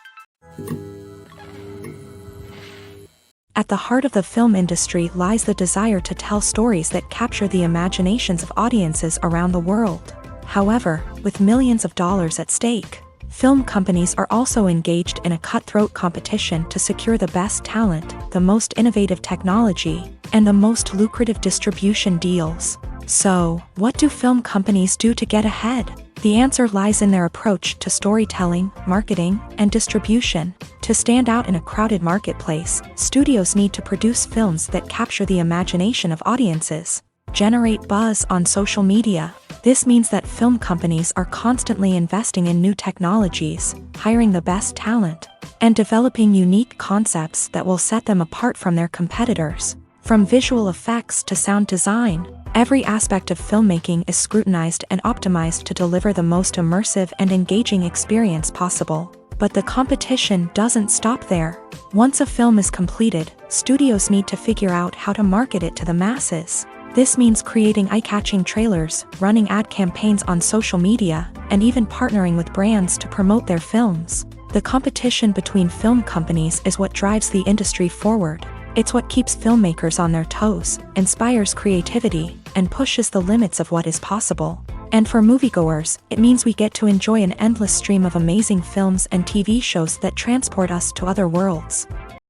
At the heart of the film industry lies the desire to tell stories that capture the imaginations of audiences around the world. However, with millions of dollars at stake, film companies are also engaged in a cutthroat competition to secure the best talent, the most innovative technology, and the most lucrative distribution deals. So, what do film companies do to get ahead? The answer lies in their approach to storytelling, marketing, and distribution. To stand out in a crowded marketplace, studios need to produce films that capture the imagination of audiences, generate buzz on social media. This means that film companies are constantly investing in new technologies, hiring the best talent, and developing unique concepts that will set them apart from their competitors. From visual effects to sound design, Every aspect of filmmaking is scrutinized and optimized to deliver the most immersive and engaging experience possible. But the competition doesn't stop there. Once a film is completed, studios need to figure out how to market it to the masses. This means creating eye-catching trailers, running ad campaigns on social media, and even partnering with brands to promote their films. The competition between film companies is what drives the industry forward. It's what keeps filmmakers on their toes, inspires creativity, and pushes the limits of what is possible. And for moviegoers, it means we get to enjoy an endless stream of amazing films and TV shows that transport us to other worlds.